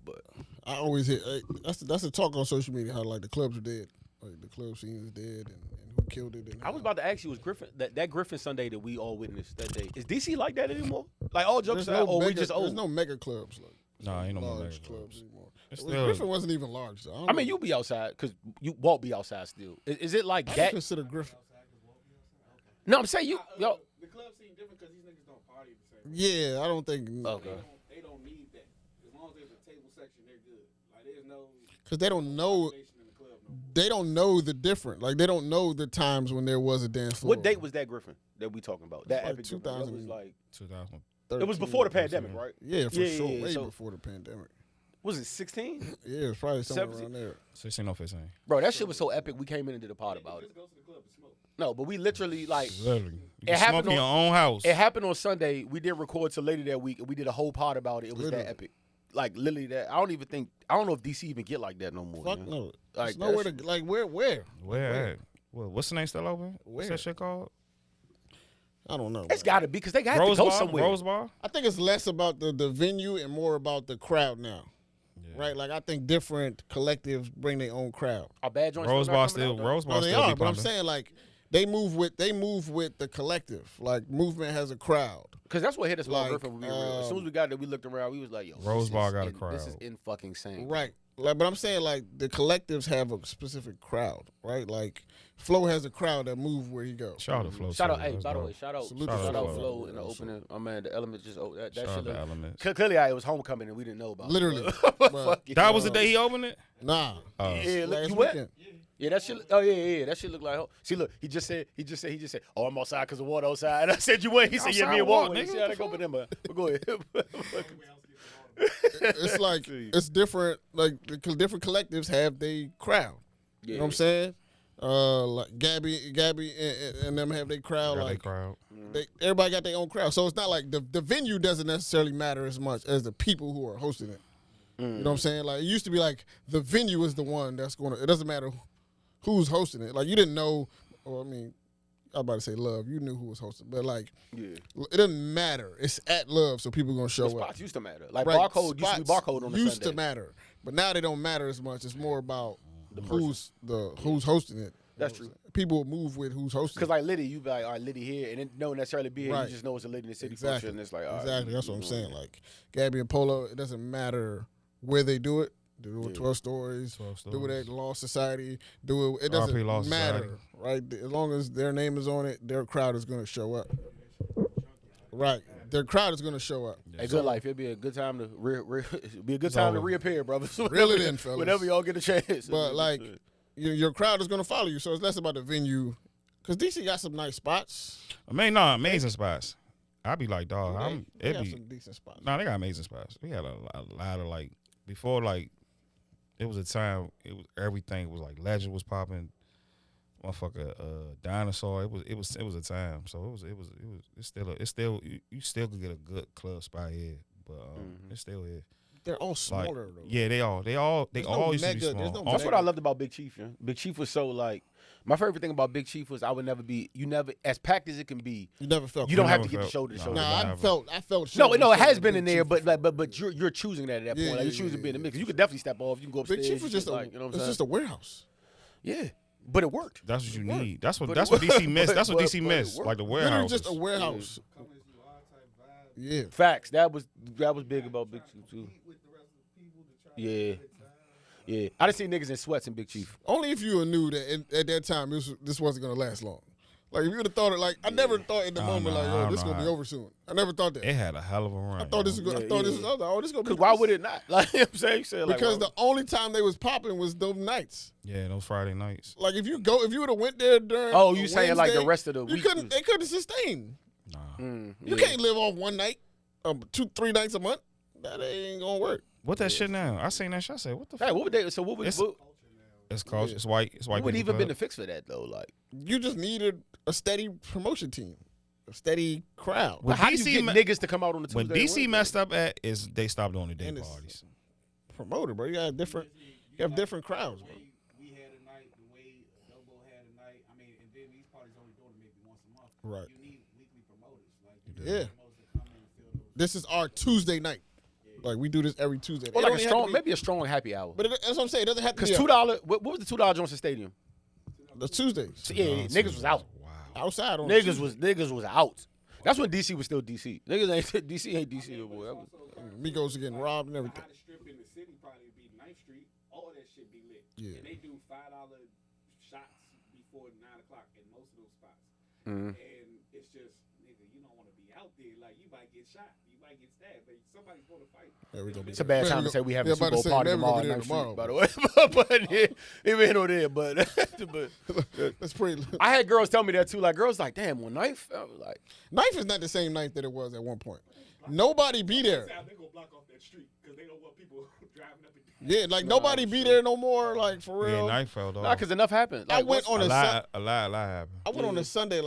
But I always hear that's the talk on social media how like the clubs are dead, like the club scene is dead, and who killed it. And I was about to ask you, was Griffin that Griffin Sunday that we all witnessed that day? Is DC like that anymore? Like all jokes there's aside, no or we mega, just there's old? no mega clubs like Nah, ain't no more large mega clubs. anymore. Griffin wasn't even large though. I mean, you'll be outside because you won't be outside still. Is it like I that? consider Griffin. No, I'm saying yo. The club scene different because these niggas don't party the same way. Yeah, I don't think Okay. They don't need that. As long as there's a table section, they're good. Like there's no because they don't know. foundation in the club no more. They don't know the different. Like they don't know the times when there was a dance floor. What date was that Griffin that we talking about? That Like epic Griffin. That was like 2000. it was before the pandemic, right? Yeah, for Yeah, sure. yeah, Way so- before the pandemic. Was it 16? Yeah, it's probably somewhere 17. around there. 16 or 15. Bro, that shit was so epic. We came in and did a pod about it. Just go to the club and smoke. No, but we literally like Literally. You It can happened smoke in your on- own house. it happened on Sunday. We didn't record till later that week, and we did a whole pod about it. It was Literally. that epic. Like literally that. I don't know if DC even get like that no more. Fuck man. no. Like, There's nowhere that's- to like where. Where at? What's the name still open? What's Where? that shit called? I don't know. It's bro. got to be because they got to Rose go Bar? somewhere. Rose Bar? I think it's less about the venue and more about the crowd now. Yeah. Right? Like I think different collectives bring their own crowd. Our bad joints. Rose not Bar coming out, still. though? Rose Bar No, they still are, be but I'm pumping. saying like they move with the collective. Like movement has a crowd. Because that's what hit us about Like, Griffin when we were real. As soon as we got there, we looked around. We was like, yo, Rose this Bar is got a in- This is crowd. in fucking insane. Right. Like, but I'm saying like the collectives have a specific crowd, right? Like Flo has a crowd that move where he goes. Shout out to Flo. Shout out, too. hey, That's by the dope. way, shout out Salute to Flo Flo. in the opening. My man, the element just that Shout out shit. to Elements. Clearly, it was homecoming and we didn't know about Literally. it. But But fuck it. That was the day he opened it? Nah. Yeah, look, Last you went? weekend. Yeah, that shit. Oh yeah. That shit look like. See, look, he just said. Oh, I'm outside because the water outside. And I said you went. He said, yeah, me and Walt went. Outside See what, how nigga? they go with them, but go ahead. It's like it's different. Like the different collectives have their crowd. You know what I'm saying? Like Gabby and them have their crowd. Got Like that crowd. everybody got their own crowd. So it's not like the venue doesn't necessarily matter as much as the people who are hosting it. You know what I'm saying? Like it used to be like the venue is the one that's going to. It doesn't matter who's hosting it. Like you didn't know. Or I mean, I was about to say Love. You knew who was hosting, but like Yeah. it doesn't matter. It's at Love, so people gonna show The up. spots used to matter. Like Right, barcode used to be spots barcode on the used Sunday. to matter, but now they don't matter as much. It's more about who's hosting it. That's true. People will move with who's hosting. Because like Liddy, you be like, all right, Liddy here, and it don't necessarily be here. Right. You just know it's a Liddy in the city Exactly. function. And it's like, all right, Exactly. That's what I'm you saying. know. Like Gabby and Polo, it doesn't matter where they do it. Do it Yeah. 12 stories. 12 Do it at stories. Law Society. Do it. It RP doesn't Law matter, Society. right? As long as their name is on it, their crowd is going to show up. Right. Their crowd is going to show up. Hey, good life. It'd be a good time to be a good time to over. reappear, brother. Reel it in, fellas. Whenever y'all get a chance. But like, your crowd is going to follow you. So it's less about the venue. Because DC got some nice spots. I mean, no, amazing spots. I be like, dog, They it have be. some decent spots. No, they got amazing spots. We had a lot of like before like it was a time everything was like Legend was popping, motherfucker Dinosaur. It was a time. So it's still you still could get a good club spot here, but it's still here. They're all Like, smaller, though. yeah, they all There's no all used to be mega- there's small. no That's what I loved about Big Chief. Yeah? Big Chief was so like. My favorite thing about Big Chief was I would never be. You never as packed as it can be. You never felt You don't have never to get the felt- shoulder to no. shoulder. Nah, I never. felt No, shoulder no, it to has shoulder been with in Big there, Chief. but you're choosing that at that Yeah, point. Like, you're yeah, choosing to be in the yeah, mix. You could definitely step off. You can go upstairs. Big Chief was you just can, like, you know what I'm it's saying? just a warehouse. Yeah, but it worked. That's what you worked. need. That's what But that's it what DC worked. missed. That's what But- DC but it missed. worked. Like the Literally warehouse. just a warehouse. Come as you are type vibe. Yeah. Facts. That was big about Big Chief too. Meet with the rest of the people to try Yeah. to have a good time. Yeah, I done seen niggas in sweats in Big Chief. Only if you knew that at that time this wasn't gonna last long. Like if you would have thought it, like I never thought in the I moment, know, like, I yo, don't this is know gonna be how- over soon. I never thought that. It had a hell of a run. I thought this was. Yeah, I thought this yeah. was. I was like, oh, this is gonna be. Because why nice. would it not? Like you know what I'm saying, you said like Because why- the only time they was popping was those nights. Yeah, those Friday nights. Like if you would have went there during. Oh, a you saying like the Wednesday, rest of the you week? couldn't. They couldn't sustain. Nah. You yeah. can't live off one night, 2-3 nights a month. That ain't gonna work. What that shit now? I seen that shit. I said, what the Hey, fuck? what would they? So what would It's called. Yeah. It's white. It's white. what would people even been club. the fix for that though? Like, You just needed a steady promotion team, a steady crowd. When how do DC you get me- niggas to come out on the Tuesday? When and DC Wednesday? messed up at is they stopped doing the day And it's- parties. Promoter, bro. You got different. You have different crowds, bro. We had a night, the way Dobo had a night. I mean, and then these parties only doing it maybe once a month. Right. You need weekly promoters. Like, Yeah. promoters to come in and fill those. This is our Tuesday night. Like we do this every Tuesday. or It like don't a have strong, to be- maybe a strong happy hour. But that's what I'm saying. It doesn't have to Because be $2, what was the $2 Johnson Stadium? the Tuesdays Yeah, niggas was out. Wow. outside on Niggas was out. That's when DC was still DC. Niggas ain't DC no more. That was- Migos are getting robbed and everything. Hottest strip in the city probably would be 90th. all that shit be lit. Yeah. And they do $5 shots before 9 o'clock in most of those spots. Mhm. And it's just, nigga, you don't want to be out there. Like, you might get shot, you might get stabbed, but somebody's gonna fight. Yeah, we gonna be It's a bad time to say we have a Super Bowl party man, we tomorrow, gonna be there tomorrow, tomorrow, by the way. But yeah, even though there, but That's pretty. I had girls tell me that too. Like girls, like, damn, one knife. I was like, Knife is not the same knife that it was at one point. Nobody be there. They gonna block off that street because they don't want people driving up and down. Yeah, like nobody be there no more. Like for Yeah, real. knife fell off. nah, because enough happened. I Like, went on a a lot happened. I went on a Sunday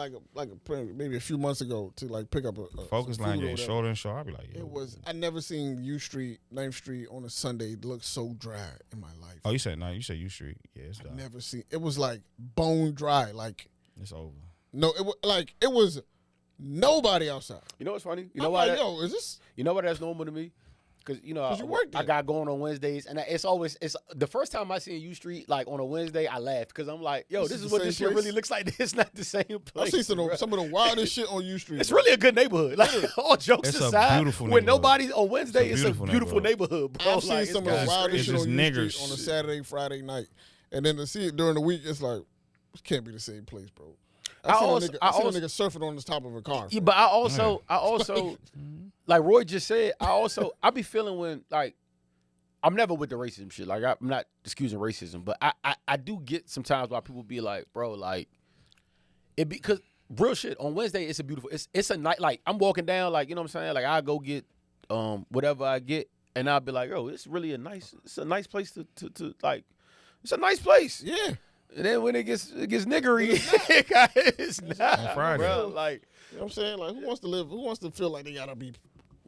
maybe a few months ago to like pick up a Focus some line food or getting whatever. shorter and shorter. I be like, yo. It was I never seen U Street, 9th Street on a Sunday look so dry in my life. Oh, you said no. You said U Street. Yeah, it's done. Never seen. It was like bone dry. Like It's over. no, it was nobody outside. you know what's funny? You I'm know why? like, That, yo, is this? you know what that's normal to me? Because you know 'Cause you work I there. got going on Wednesdays, and it's the first time I seen U Street like on a Wednesday, I laughed because I'm like, yo, this is the what same this shit place? really looks like. It's not the same place. I've seen bro. some of the wildest shit on U Street. It's bro. really a good neighborhood. Like all jokes It's a aside, beautiful when neighborhood. nobody on Wednesday, it's a beautiful beautiful neighborhood, bro. I've seen Like, some of it's the wildest it's shit on just U niggers. Street on a Saturday, Friday night, and then to see it during the week, it's like it can't be the same place, bro. I seen a nigga surfing on the top of a car. Yeah, but I also, like Roy just said, I be feeling when like I'm never with the racism shit. Like I'm not excusing racism, but I do get sometimes why people be like, bro, like it because real shit on Wednesday it's a beautiful it's a night like I'm walking down like you know what I'm saying like I go get whatever I get and I'll be like, oh, it's really a nice place to like it's a nice place. Yeah. And then when it gets niggery, it's not, On Friday. bro. Like, You know what I'm saying? Like, who wants to feel like they gotta be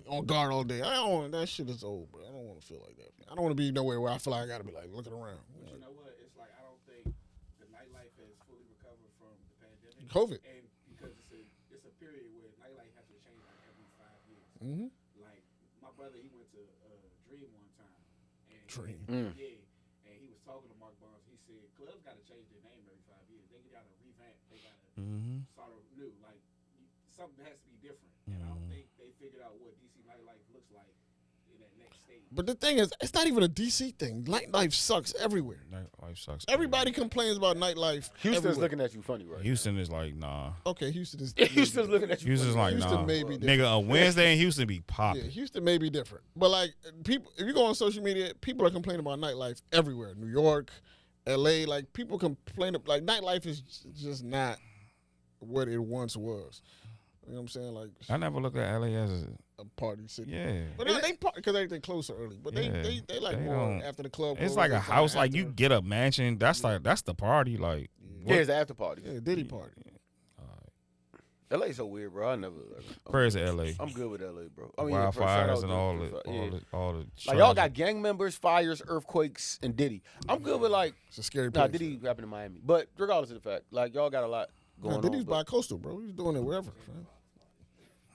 on guard all day? I don't want that shit is old, bro. I don't want to feel like that. I don't want to be nowhere where I feel like I gotta be like looking around. But you know what? It's like I don't think the nightlife has fully recovered from the pandemic. COVID. And because it's a period where nightlife has to change like every 5 years. Mm-hmm. Like my brother, he went to Dream one time. And Dream. Yeah. And he was talking to Mark Barnes. He said clubs got to change their name every 5 years. They got to revamp. They got to start new. Like something has to be different. And I don't think they figured out what DC nightlife looks like in that next stage. But the thing is, it's not even a DC thing. Nightlife sucks everywhere. Nightlife sucks. Everybody complains about nightlife. Houston's everywhere. looking at you funny, right? Houston is like, nah. Okay, Houston is. Houston's looking at you. Houston's like, Houston nah. may be different. Nigga, a Wednesday in Houston be Yeah, popping. Houston may be different, but like people, if you go on social media, people are complaining about nightlife everywhere. New York, L.A., like people complain like nightlife is just not what it once was. You know what I'm saying? Like I never look at LA as a party city. yeah. But they because everything closer early. But Yeah, they like they more don't- after the club. It's close, like they a find house. Like you after. get a mansion. That's like that's the party. Like Yeah, it's the after party. Yeah, Diddy party. LA so weird, bro. I never. prayers to LA. I'm good with LA, bro. I mean, shout out Wildfires to- and all yeah. the Like y'all got gang members, fires, earthquakes, and Diddy. I'm good with like It's a scary place. nah, Diddy happened in Miami, but regardless of the fact, like y'all got a lot going Nah, Diddy's on. but- bi-coastal, bro. He's doing it wherever. Man.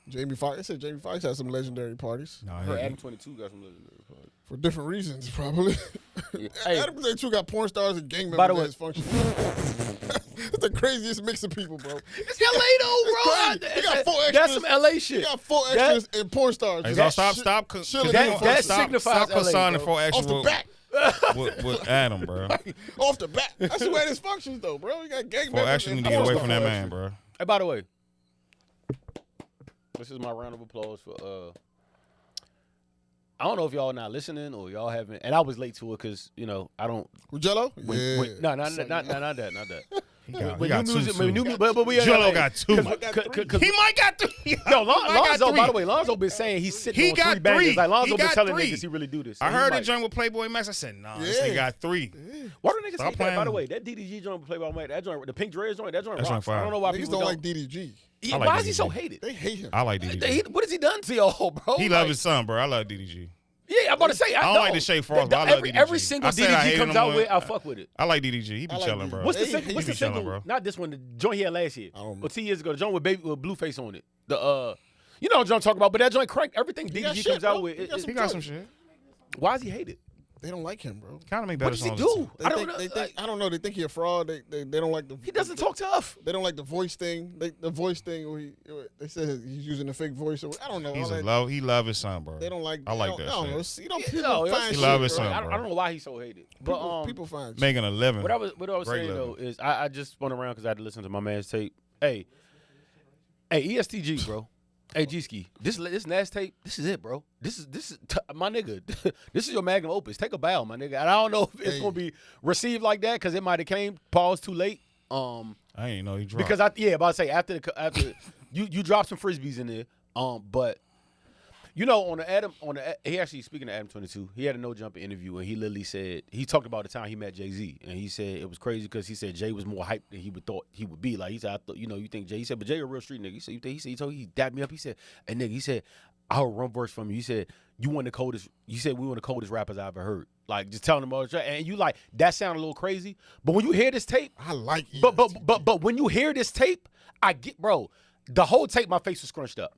Jamie Foxx. They said Jamie Foxx had some legendary parties Nah, Her he- Adam 22 got some legendary parties. for different reasons, probably. Yeah. Hey, Adam 22 got porn stars and gang By the members way- at his function. It's the craziest mix of people, bro. it's LA though, bro. crazy. He got four That's extras. some LA He shit. got 4 extras and porn stars. Hey, Just so stop, shit- stop, cause chilling you in don't- the that stop, signifies stop LA, consigning bro. for Off extra the back. with Adam, bro. Off the bat. That's the way his functions, though, bro. You got gang For members. extra, you and need to get porn away from that stars. man, bro. Hey, by the way, this is my round of applause for I don't know if y'all not listening or y'all haven't, and I was late to it because you know I don't. With Jello? No, not that. He got, When he got new two. music, too. when new, but we Jello like, got two. He might got He might got three. Yo, He might got Lonzo, by three. the way, Lonzo been saying he's sitting He on got 3 bangers. three. Like Lonzo He been got telling three. niggas he really do this. I So he heard might. the joint with Playboy Max. I said, nah, this Yeah. nigga got three. Why do niggas Stop hate that? By playing. the way, that DDG joint with Playboy Max, that joint, the pink dreads joint, that joint That joint rocks. I fire. don't know why Niggas people don't like DDG. Yeah, I like why is he DDG. so hated? They hate him. I like DDG. What has he done to y'all, bro? He love his son, bro. I love DDG. Yeah, I'm about to say. I don't like the Shea Frost, but I love DDG. Every single I said I DDG hated comes him out when- with, I fuck with it. I like DDG. He be I like chilling, DDG. bro. What's the He single? What's be the chilling, single? bro. Not this one. The joint he had last year I don't or 2 years ago. The joint with baby with Blueface on it. The you know what I'm talking about. But that joint cranked. Everything got DDG shit, comes out bro. with. He got He got some shit. Why is he hated? They don't like him, bro. Kind of make What better does he songs. do? They I think, don't know. They think, I don't know. They think he a fraud. They don't like the. He doesn't talk tough. They don't like the voice thing. The voice thing where they said he's using a fake voice. I don't know. He's all a that. love. He love his son, bro. They don't like. I like they that don't, I don't shit. know. You know, people No, find he shit, love his bro. son, I bro. don't know why he's so hated. But People find shit. Making a living. what I was Great saying living. though is I just spun around because I had to listen to my man's tape. Hey, ESTG, bro. Hey, G-Ski, this Nas tape, this is it, bro. This is my nigga. This is your magnum opus. Take a bow, my nigga. And I don't know if it's Hey. gonna be received like that because it might have came pause too late. I ain't know he dropped. Because about to say after you dropped some frisbees in there. But you know he actually speaking to Adam 22, he had a No Jumper interview and he literally said he talked about the time he met Jay-Z and he said it was crazy because he said Jay was more hyped than he thought he would be. Like he said, I thought, you think Jay? He said, but Jay a real street nigga. He said, he dapped me up. He said, hey nigga, he said, I'll run verse from you. He said, you one of the coldest. You said we one of the coldest rappers I ever heard. Like just telling them all the time. And you like that sounded a little crazy. But when you hear this tape, I like. but when you hear this tape, I get the whole tape. My face was scrunched up.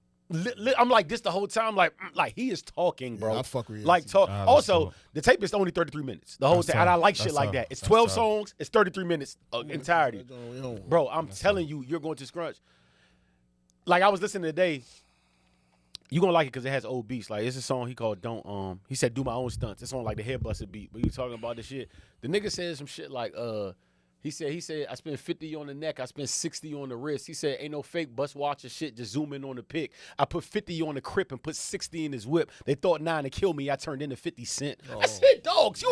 I'm like this the whole time. Like he is talking, bro. I fuck with you. Like talk. Nah, that's also, tough. the tape is only 33 minutes. The whole That's thing, and I tough. like shit That's like tough. that. It's That's 12 tough. songs. It's 33 minutes entirety. Bro, I'm telling you, you're going to scrunch. Like I was listening today. You gonna like it because it has old beats. Like it's a song he called "Don't." He said, "Do my own stunts." It's on like the head busted beat. But you talking about this shit. The nigga said some shit like He said, I spent 50 on the neck, I spent 60 on the wrist. He said, ain't no fake bus watcher shit, just zoom in on the pic. I put 50 on the crib and put 60 in his whip. They thought 9 to kill me, I turned into 50 Cent. I said, dogs,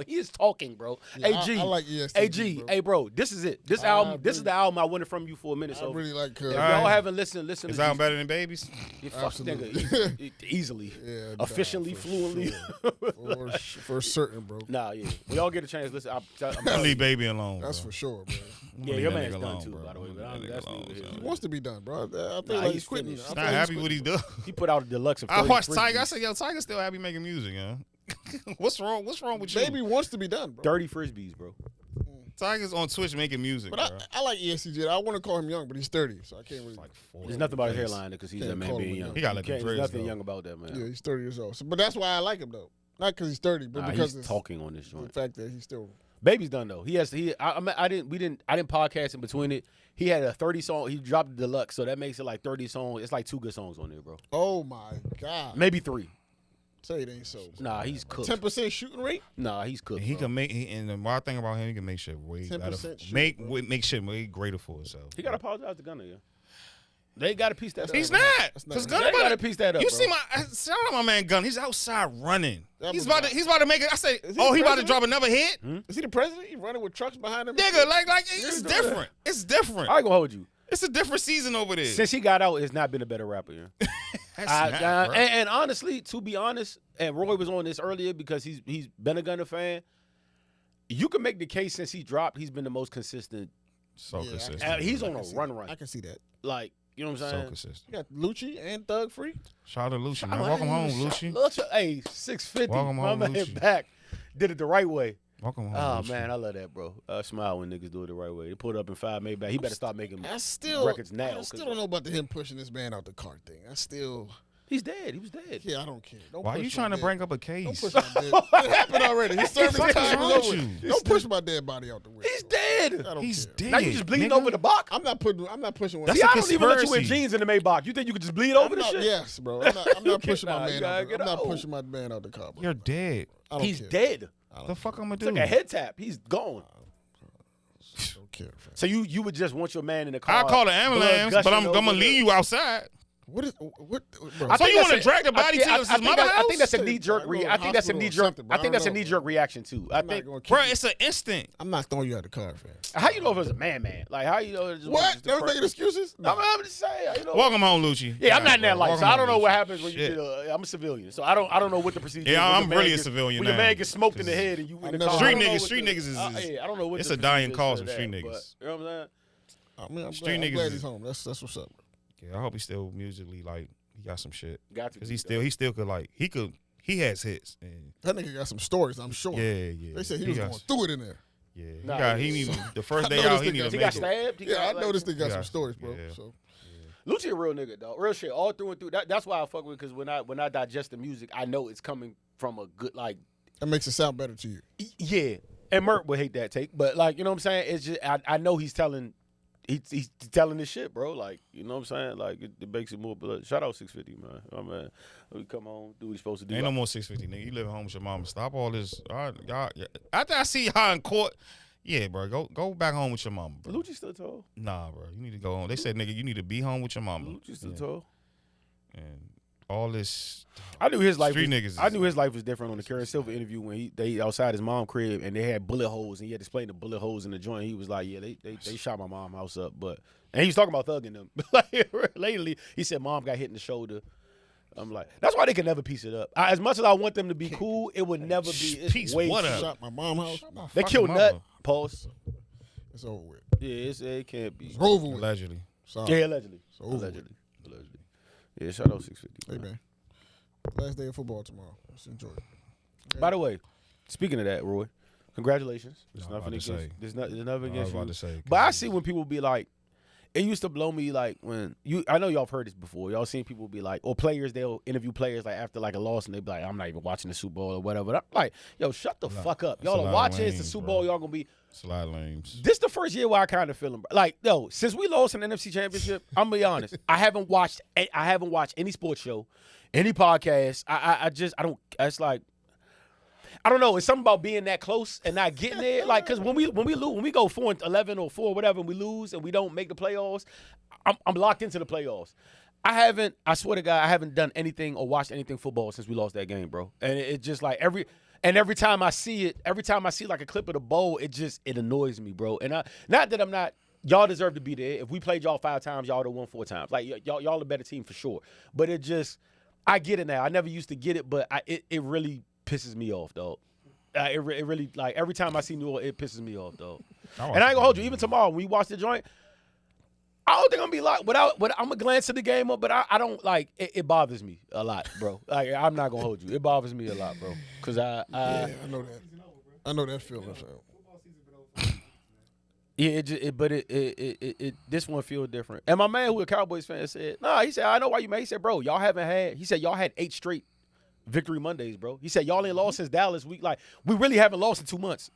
he is talking, bro. Yeah, AG, I like ESTG, AG, bro. hey, bro, this is it. This is the album I wanted from you for a minute. I so really like. if All right. y'all haven't listened Is to album better than Babies? you fuck Absolutely. nigga, easily, Yeah, efficiently, for fluently. sure. for certain, bro. Nah, yeah. We all get a chance. Listen, I leave Baby alone. That's bro. for sure, bro. Yeah, Leave your that man's nigga done alone, too, bro. by the way. Leave But that nigga that's alone, neither here son. nor He wants to be done, bro. I feel Nah, like he's he's quitting. finished. I He's feel not like happy with what he do. He put out a deluxe of I 30 watched frisbees. Tiger. I said, yo, Tiger still happy making music, huh? What's wrong with you? Baby wants to be done, bro. 30 frisbees, bro. Tiger's on Twitch making music, But bro. I like ESTG. I want to call him young, but he's 30, so I can't really. Like 40. There's nothing about his Face. hairline because he's Can't that man call being him young. young. He got like There's the dreads, nothing though. young about that, man. Yeah, he's 30 years old. So, but that's why I like him though. Not because he's 30, but Nah, because he's it's talking on this the joint. fact that he's still. Baby's done though. I didn't podcast in between it. He had a 30 song. He dropped the deluxe, so that makes it like 30 songs. It's like 2 good songs on there, bro. Oh my God! Maybe 3. Say it ain't so. Nah, he's cooked. 10% shooting rate. Nah, he's cooked. And he bro. can make, and the wild thing about him, he can make shit way 10% better. shit, bro. Make shit way greater for himself. He got to apologize to Gunna, yeah. They got to piece that up. He's bro. not. That's not Cause right. Gunna They got to piece that up. You bro. see shout out my man Gunna. He's outside running. That He's was about to make it. I say, Is he oh, the he about to president? drop another hit, Is he the president? He running with trucks behind him. nigga. Like He's it's doing different. It's different. I ain't gonna hold you. It's a different season over there. Since he got out, it's not been a better rapper. Yeah. That's not, bro. and honestly, to be honest, and Roy was on this earlier because he's been a Gunna fan. You can make the case since he dropped, he's been the most consistent. So Yeah, I consistent. And he's I on can a see run. that. I can see that. Like, you know what I'm So saying? consistent. You got Lucci and Thug Free. Shout out to Lucci, man. Welcome home, Lucci. Hey, 650. Welcome My home, man Lucci. back. Did it the right way. Welcome home. Oh, Lucci. man, I love that, bro. I smile when niggas do it the right way. They put it up in 5 Maybach. He better start making I still records now. I still don't know about him pushing this man out the car thing. He's dead. He was dead. Yeah, I don't care. Don't Why are push you my trying to dead- bring up a Don't case? push my dead. It happened already. He served his What the fuck is time. wrong It's with over. you? Don't push my dead body out the way. He's dead. I don't He's care. dead. Now you just bleeding nigga. over the box? I'm not pushing one. That's See, a I don't even let you wear conspiracy. jeans in the Maybach. You think you could just bleed I'm over the not, shit? yes, bro. I'm not pushing Nah, my you man gotta out. get I'm not out. pushing my man out the car, bro. You're dead. I don't He's care. dead. The fuck I'm gonna It's do? like a head tap. He's gone. I don't care. Fam. So you would just want your man in the car. I'll call the blood ambulance, but I'm gushing gonna over leave the- you outside. What is what? Bro, I So think you want to that's drag the body to I his think mother I think that's a house? knee jerk. I go to I think that's a hospital knee or jerk. something, but I I think don't that's a know, knee bro. jerk reaction too. I I'm not think. gonna keep Bro, you- it's an instinct. I'm not throwing you out the car, fam. How you know if it's a man? Like how you know? It's just What? just Never a making excuses? I'm just saying. How you know? Welcome home, Lucci. Yeah, I'm not in that bro. life, so Welcome I don't know home, what Lucci. happens when you Shit. get. I'm a civilian, so I don't know what the procedure. Yeah, is when I'm your man really a gets- civilian When your now. man gets smoked in the head and you in the never- car. Street I don't know niggas- what street the- niggas is- yeah, I don't know what it's the a dying procedure is cause for of street that, niggas. but, you know what I'm saying? I mean, I'm Street glad, I'm niggas glad is- he's home. That's what's up. Yeah, I hope he's still musically like he got some shit Got to because be, he still could like he has hits. And That nigga got some stories, I'm sure. yeah. They said he was got- going through it in there. Yeah, Nah, he yeah. need the first I day know out. this He nigga need got- to He got make it. stabbed. He Yeah, got, I know this nigga got Yeah. some stories, bro. Yeah. So Lucci a real nigga, dog. Real shit, all through and through. That's why I fuck with, because when I digest the music, I know it's coming from a good, like, That makes it sound better to you. Yeah, and Mert would hate that take, but like you know what I'm saying. It's just I know he's telling this shit, bro. Like you know what I'm saying. Like it makes it more. But shout out 650, man. Oh man, we come on, do what he's supposed to do. Ain't no more 650, nigga. You live at home with your mama. Stop all this. All right, y'all. After I see y'all in court, yeah, bro. Go back home with your mama, bro. Lucci still tall. Nah, bro. You need to go home. They said, nigga, you need to be home with your mama. Lucci still tall. And all this. I knew his life. Street niggas. I knew his life was different on the Karen Silver interview when they outside his mom crib and they had bullet holes and he had to explain the bullet holes in the joint. He was like, yeah, they shot my mom house up, and he was talking about thugging them. Like lately, he said mom got hit in the shoulder. I'm like, that's why they can never piece it up. As much as I want them to be cool, it would never be. It's Piece way what too- up? Shot my mom house. They killed Nut. Pause. It's over with. Yeah, it can't be. It's over with. Allegedly. Sorry. Yeah, allegedly. It's over with. Allegedly. Yeah, shout out 650. Hey man, last day of football tomorrow. Let's enjoy it. By the way, speaking of that, Roy, congratulations. There's I was nothing about to against. say. There's nothing I was against about you. to say. But I see when people be like, it used to blow me like when you. I know y'all have heard this before. Y'all seen people be like, or players they'll interview players like after like a loss and they be like, I'm not even watching the Super Bowl or whatever. I'm like, yo, shut the fuck up. that's Y'all a are lot of watching. It's the lanes, Super bro. Bowl. Y'all gonna be. It's a lot of lames. This the first year where I kind of feel them. Like, yo, since we lost in the NFC Championship, I'm gonna be honest. I haven't watched any sports show, any podcast. I don't. It's like, I don't know. It's something about being that close and not getting there. Like, cause when we lose, when we go 4-11 or 4 whatever, and we lose and we don't make the playoffs, I'm locked into the playoffs. I swear to God, I haven't done anything or watched anything football since we lost that game, bro. And it just like every time I see it, every time I see like a clip of the bowl, it annoys me, bro. And not that I'm not. Y'all deserve to be there. If we played y'all 5 times, y'all would have won 4 times. Like y'all a better team for sure. But it just, I get it now. I never used to get it, but it really pisses me off, dog. It really, like, every time I see New Orleans, it pisses me off, dog. And I ain't gonna hold you. Even tomorrow, when we watch the joint, I don't think I'm gonna be like, I'm gonna glance at the game up, but I don't like it bothers me a lot, bro. Like, I'm not gonna hold you. It bothers me a lot, bro. Cause Yeah, I know that. I know that feeling. Yeah, this one feels different. And my man, who a Cowboys fan, said, "Nah," he said, "I know why you mad." He said, "Bro, y'all haven't had." He said, "Y'all had 8 straight Victory Mondays, bro." He said, "Y'all ain't lost since Dallas. We really haven't lost in 2 months.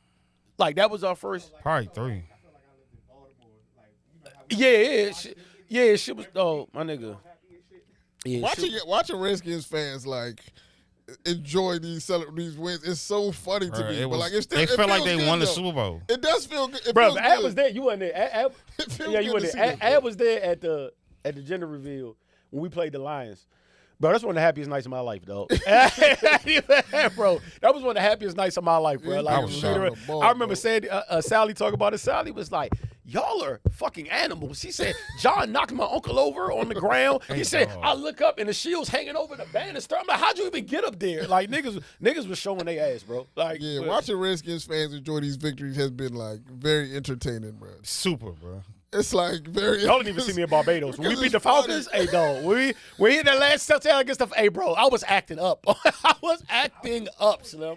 Like that was our first." Probably 3. Yeah, shit was. Oh, my nigga. Yeah, Watching Redskins fans like enjoy these wins. It's so funny to me. But like, they felt like they won the though. Super Bowl. It does feel good. bro. Ab was there. You wasn't there. Ab, It feels yeah, you good wasn't to there. see that, Ab was there at the gender reveal when we played the Lions. Bro, that's one of the happiest nights of my life, dog. Bro, that was one of the happiest nights of my life, bro. Like, I was shocked. I remember saying, Sally talking about it. Sally was like, "Y'all are fucking animals." She said, "John knocked my uncle over on the ground." He said, "I look up and the shield's hanging over the banister." I'm like, "How'd you even get up there?" Like, niggas was showing their ass, bro. Like, Yeah, but- watching Redskins fans enjoy these victories has been like very entertaining, bro. Super, bro. It's like very. Y'all didn't even see me in Barbados. When we Because beat the it's funny. Falcons, hey, dog, we hit that last touchdown against the. Hey, bro, I was acting up. I was acting up, Slim.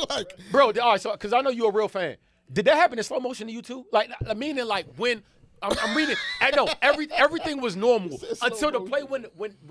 like, Bro, all right, so because I know you're a real fan. Did that happen in slow motion to you too? Like, meaning like when I'm reading. I know everything was normal until the play when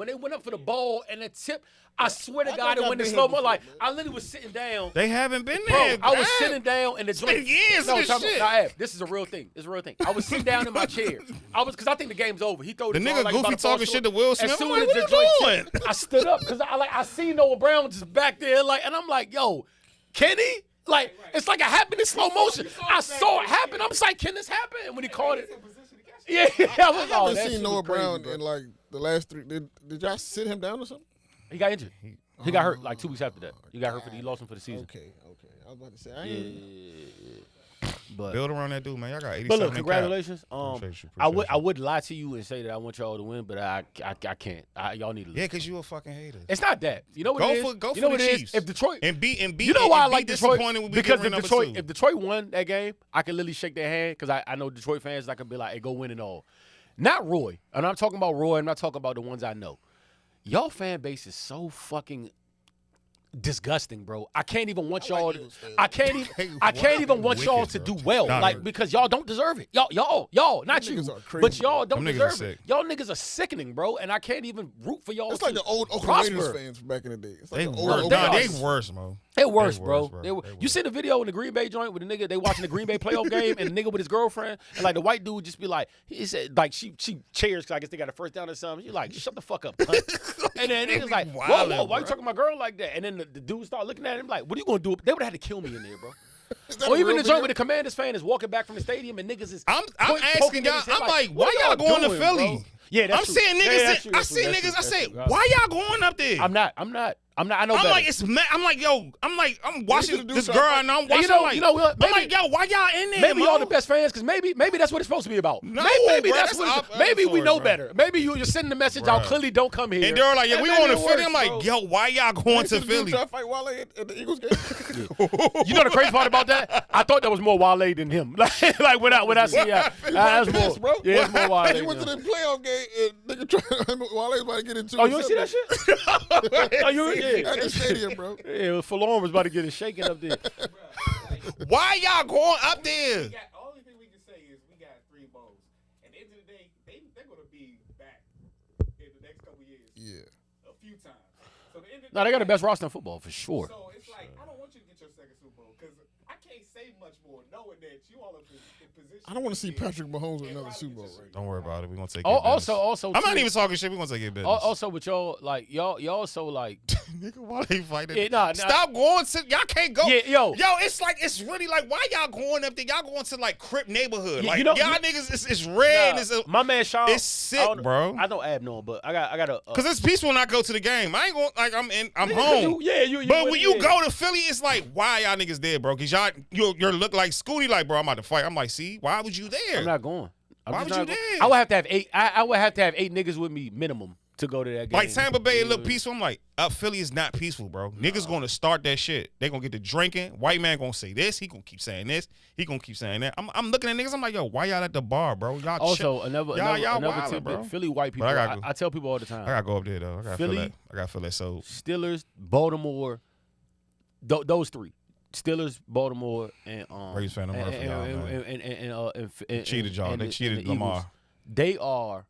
they went up for the ball and the tip. I swear to God, it went in slow mo. Like I literally was sitting down. They haven't been Bro, there. I was Ab. sitting down in the joint. been years no, of this time- shit. no, Ab, this is a real thing. It's a real thing. I was sitting down in my chair. Because I think the game's over. He threw The ball, nigga like, Goofy about to fall talking short. shit to Will As Smith. soon I'm as like, the what joint you doing? tipped, I stood up because I seen Noah Brown just back there, like, and I'm like, yo, can he? Like, it's like it happened in slow motion. I saw it happen. I'm just like, can this happen? And when he caught it, yeah, I was I oh, haven't that seen shit Noah was crazy, Brown bro. in like the last 3. Did y'all sit him down or something? He got injured. He got hurt like 2 weeks after that. He got hurt he lost him for the season. Okay. I was about to say. I ain't, But Build around that dude, man. Y'all got 87 But look, in cap. congratulations. Appreciate you, I appreciate you. would lie to you and say that I want y'all to win, but I can't. Y'all need to lose. Yeah, because you a fucking hater. It's not that. You know what Go it is? for- go you for know the what it is? Chiefs. If Detroit And be you know why I and be like Detroit? disappointed when we Because get if number Detroit 2. if Detroit won that game, I could literally shake their hand because I know Detroit fans I could be like, hey, go win and all. Not Roy. And I'm talking about Roy. I'm not talking about the ones I know. Y'all fan base is so fucking disgusting, bro. I can't even want y'all. like Eagles fans. I can't even want y'all to do well, Nah, like because y'all don't deserve it. Y'all, not Them you, niggas are crazy, but y'all don't Them niggas are deserve it. sick. Y'all niggas are sickening, bro, and I can't even root for y'all. It's like to the old Oakland prosper. Raiders fans from back in the day. It's like They the old worse. Oakland Nah, they Raiders. worse, bro. They're worse, They bro. worse, bro. They were- They you worse. see the video in the Green Bay joint with the nigga, they watching the Green Bay playoff game, and the nigga with his girlfriend, and like the white dude just be like, he said, like she cheers because I guess they got a first down or something. She's like, shut the fuck up, cunt. And then niggas like, whoa, Wildin', whoa, why you bro. talking to my girl like that? And then the dude start looking at him like, what are you gonna do? They would have had to kill me in there, bro. Is that Or a even real the video? joint with the Commanders fan is walking back from the stadium and niggas is I'm poking asking y'all. niggas' head I'm like, what why are y'all going to doing, Philly? bro? Yeah, that's I'm true. seeing Yeah, niggas. that's true, I that's see true, niggas. I that's say, true. why y'all going up there? I'm not. I know I'm better. like, I'm like, yo, I'm watching do this something. girl, and I'm Hey, watching. you know what? I'm Maybe- like, yo, why y'all in there? Maybe Mo? y'all the best fans because maybe that's what it's supposed to be about. No, maybe bro, that's what. that's Maybe we opposite, know bro. better. Maybe you're sending the message out. Bruh. Clearly, don't come here. And they're like, yeah, And we maybe going to it Philly. works, I'm like, bro. yo, why y'all going to Ain't the dude Philly? trying to fight Wale at the Eagles game? You know the crazy part about that? I thought that was more Wale than him. Like when I see that's more, Pissed, bro. yeah, it's more Wale. He went to than the him. plail't game and nigga trying Wale's about to get into. Oh, you ain't see that shit? Oh, you yeah. At the stadium, bro. Yeah, Forlorn was about to get it shaken up there. Why y'all going up there? Only thing we can say is we got 3 bowls. At the end of the day, they're going to be back in the next couple years. Yeah. A few times. So the end of No, they got the best roster in football for sure. So it's like, I don't want you to get your second Super Bowl because I can't say much more knowing that you all are in position. I don't want to see Patrick Mahomes with another Super Bowl right now. Don't worry about it. We're gonna take it. Also, I'm not too, even talking shit. We're gonna take it business. Also, with y'all, like y'all so like, Nigga, why they fighting? Yeah, nah. Stop going to. Y'all can't go. Yeah, yo. It's like it's really like why y'all going up there? Y'all going to like Crip neighborhood. Yeah, Like you know- y'all niggas, it's red. Nah, And it's my man Sean, it's sick, I don't- bro. I know Ab know him, but I got a. Cause it's peaceful when I go to the game. I ain't going like I'm Yeah, home. you But went when you in. go to Philly, it's like, why y'all niggas there, bro? Cause you're look like Scooty, like, bro, I'm about to fight. I'm like, see, why would you there? I'm not going. I'm Why just would not you going. there? I would have to have 8. I would have to have 8 niggas with me minimum to go to that game. Like Tampa Bay, it look peaceful. I'm like, Philly is not peaceful, bro. Niggas gonna start that shit. They gonna get to drinking. White man gonna say this. He gonna keep saying this. He gonna keep saying that. I'm looking at niggas. I'm like, yo, why y'all at the bar, bro? Y'all Also, another wildin', tip, bro. Philly white people. But I gotta go. I tell people all the time. I gotta go up there though. I gotta Philly, feel that. I gotta feel that. So Steelers, Baltimore, those 3. Steelers, Baltimore, and Raiders fan, I'm rooting for y'all, man. and cheated y'all. They and cheated the Lamar. Eagles.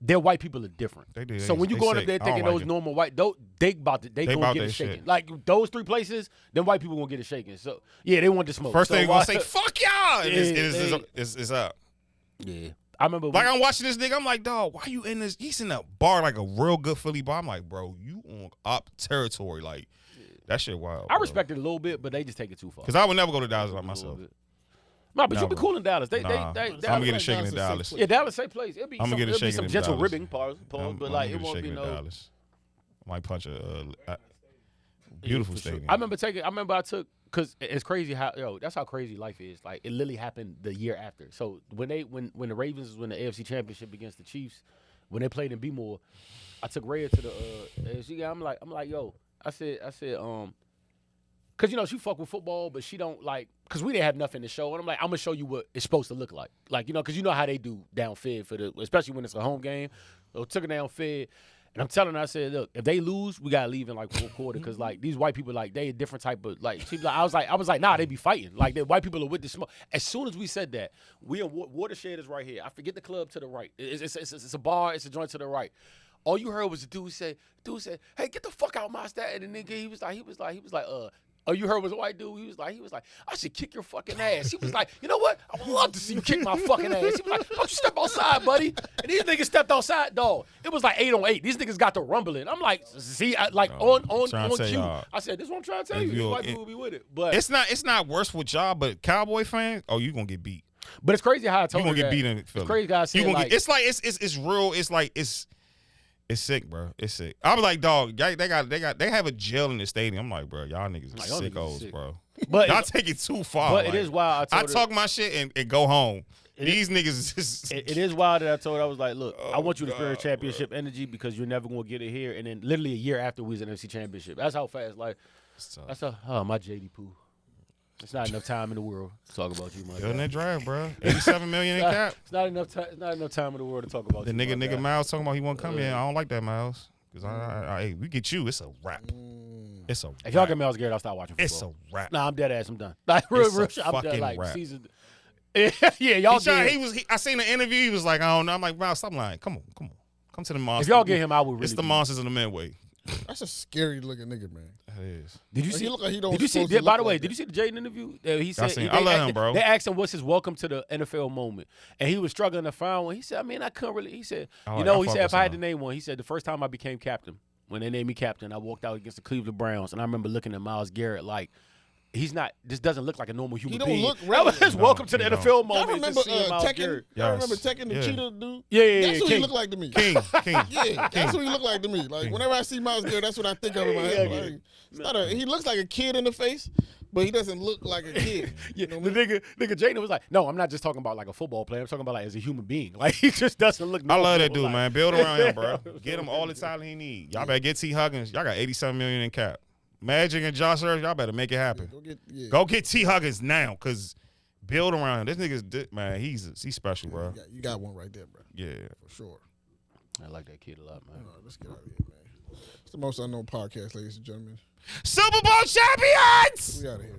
Their white people are different. They do. So when you They going up sick. there I don't thinking like those it. normal white, they about gonna get that it shaken. shit. Like those 3 places, then white people gonna get it shaken. So yeah, they want the smoke. First so thing they why- gonna say, fuck y'all. And Yeah, it's up. Yeah, I remember. Like I'm watching this nigga, I'm like, dog, why you in this? He's in a bar like a real good Philly bar. I'm like, bro, you on up territory. Like that shit wild. I bro. respect it a little bit, but they just take it too far. Cause I would never go to Dallas by myself. No, but you be Never. cool in Dallas. They Nah. they I'm gonna get a shaking in Dallas Dallas. is yeah, Dallas safe place. It'll be I'ma some, get a it'll be shaking some in gentle Dallas. ribbing, pause, I'm but gonna like get it a won't be shaking in no. Dallas. I might punch a beautiful For sure. stadium. I remember I took because it's crazy how that's how crazy life is. Like it literally happened the year after. So when the Ravens was winning the AFC Championship against the Chiefs, when they played in B-More, I took Rhea to the AFC game. I'm like, yo, I said, cause she fuck with football, but she don't like, cause we didn't have nothing to show, and I'm like, I'm gonna show you what it's supposed to look like, cause you know how they do down Fed especially when it's a home game. So took her down Fed. And I'm telling her, I said, look, if they lose, we gotta leave in like 4th quarter, cause like these white people, like they a different type of like. She like, I was like, nah, they be fighting. Like the white people are with the smoke. As soon as we said that, we in Watershed is right here. I forget the club to the right. It's a bar. It's a joint to the right. All you heard was the dude say, hey, get the fuck out my stat. And the nigga, he was like, oh, you heard was a white dude? He was like, I should kick your fucking ass. He was like, you know what? I would love to see you kick my fucking ass. He was like, don't you step outside, buddy. And these niggas stepped outside, dog. It was like 8-on-8. These niggas got to rumbling. I'm like, see, on trying to tell cue. y'all. I said, this is what I'm trying to tell If you. These you're- white people be with it. But It's not worse with y'all, but Cowboy fans, you gonna get beat. it's crazy how I You told gonna her get that. beat in Philly. It's crazy how I said, You gonna like, get, it's like it's real. It's like it's sick, bro. It's sick. I'm like, dog, they have a jail in the stadium. I'm like, bro, y'all niggas Like, are y'all niggas sickos, sick. bro. But Y'all it's- take it too far. but like, it is wild. I told her- talk my shit and go home. These niggas is just It is wild that I told her, I was like, look, I want you to experience God, championship energy because you're never going to get it here. And then literally a year after we was in NFC championship. That's how fast, like, my JD Pooh. It's not enough time in the world to talk about you, my Still in guy. that draft, bro. 87 million in cap. It's not enough time in the world to talk about The you, my nigga guy. Miles talking about he won't come in. I don't like that, Miles. Because we get you, it's a wrap. It's a If y'all wrap. get Myles Garrett, I'll start watching football. It's a wrap. Nah, I'm dead ass. I'm done. Like real It's a shit. I'm done. fucking Like wrap. season. Yeah, y'all get him. I seen the interview. He was like, I don't know. I'm like, Myles, stop lying. Come on. Come to the monsters. If y'all get him, I would really. It's the monsters in the midway. That's a scary looking nigga, man. That is. Did you Like, see? he look like he don't Did you see? supposed to By look the way, like did you see the Jaden interview? He said I love him, bro. They asked him what's his welcome to the NFL moment, and he was struggling to find one. He said, I mean, I couldn't really. He said, I he fuck said with if I had to him. name one, he said the first time I became captain, when they named me captain, I walked out against the Cleveland Browns, and I remember looking at Myles Garrett like. He's not. This doesn't look like a normal human don't being. look That right. was his No, welcome to the he NFL don't. moment. Y'all remember just seeing Myles Tekken? Garrett. Y'all Yes. remember Tekken, the Yeah. cheetah dude? Yeah, That's what King. he looked like to me. King. Yeah, that's what he looked like to me. Like whenever I see Myles Garrett, that's what I think of in my head. Yeah. Like, it's not he looks like a kid in the face, but he doesn't look like a kid. Yeah, the nigga Jaden was like, no, I'm not just talking about like a football player. I'm talking about like as a human being. Like he just doesn't look. I normal. love that dude, Like, man. Build around him, bro. Get him all the talent he need. Y'all better get T. Huggins. Y'all got 87 million in cap. Magic and Josh Hurts, y'all better make it happen. Go get T. Huggins now, cause build around him. This nigga's man. He's special, bro. You got one right there, bro. Yeah. For sure. I like that kid a lot, man. All right, let's get out of here, man. It's the most unknown podcast, ladies and gentlemen. Super Bowl champions. We out of here.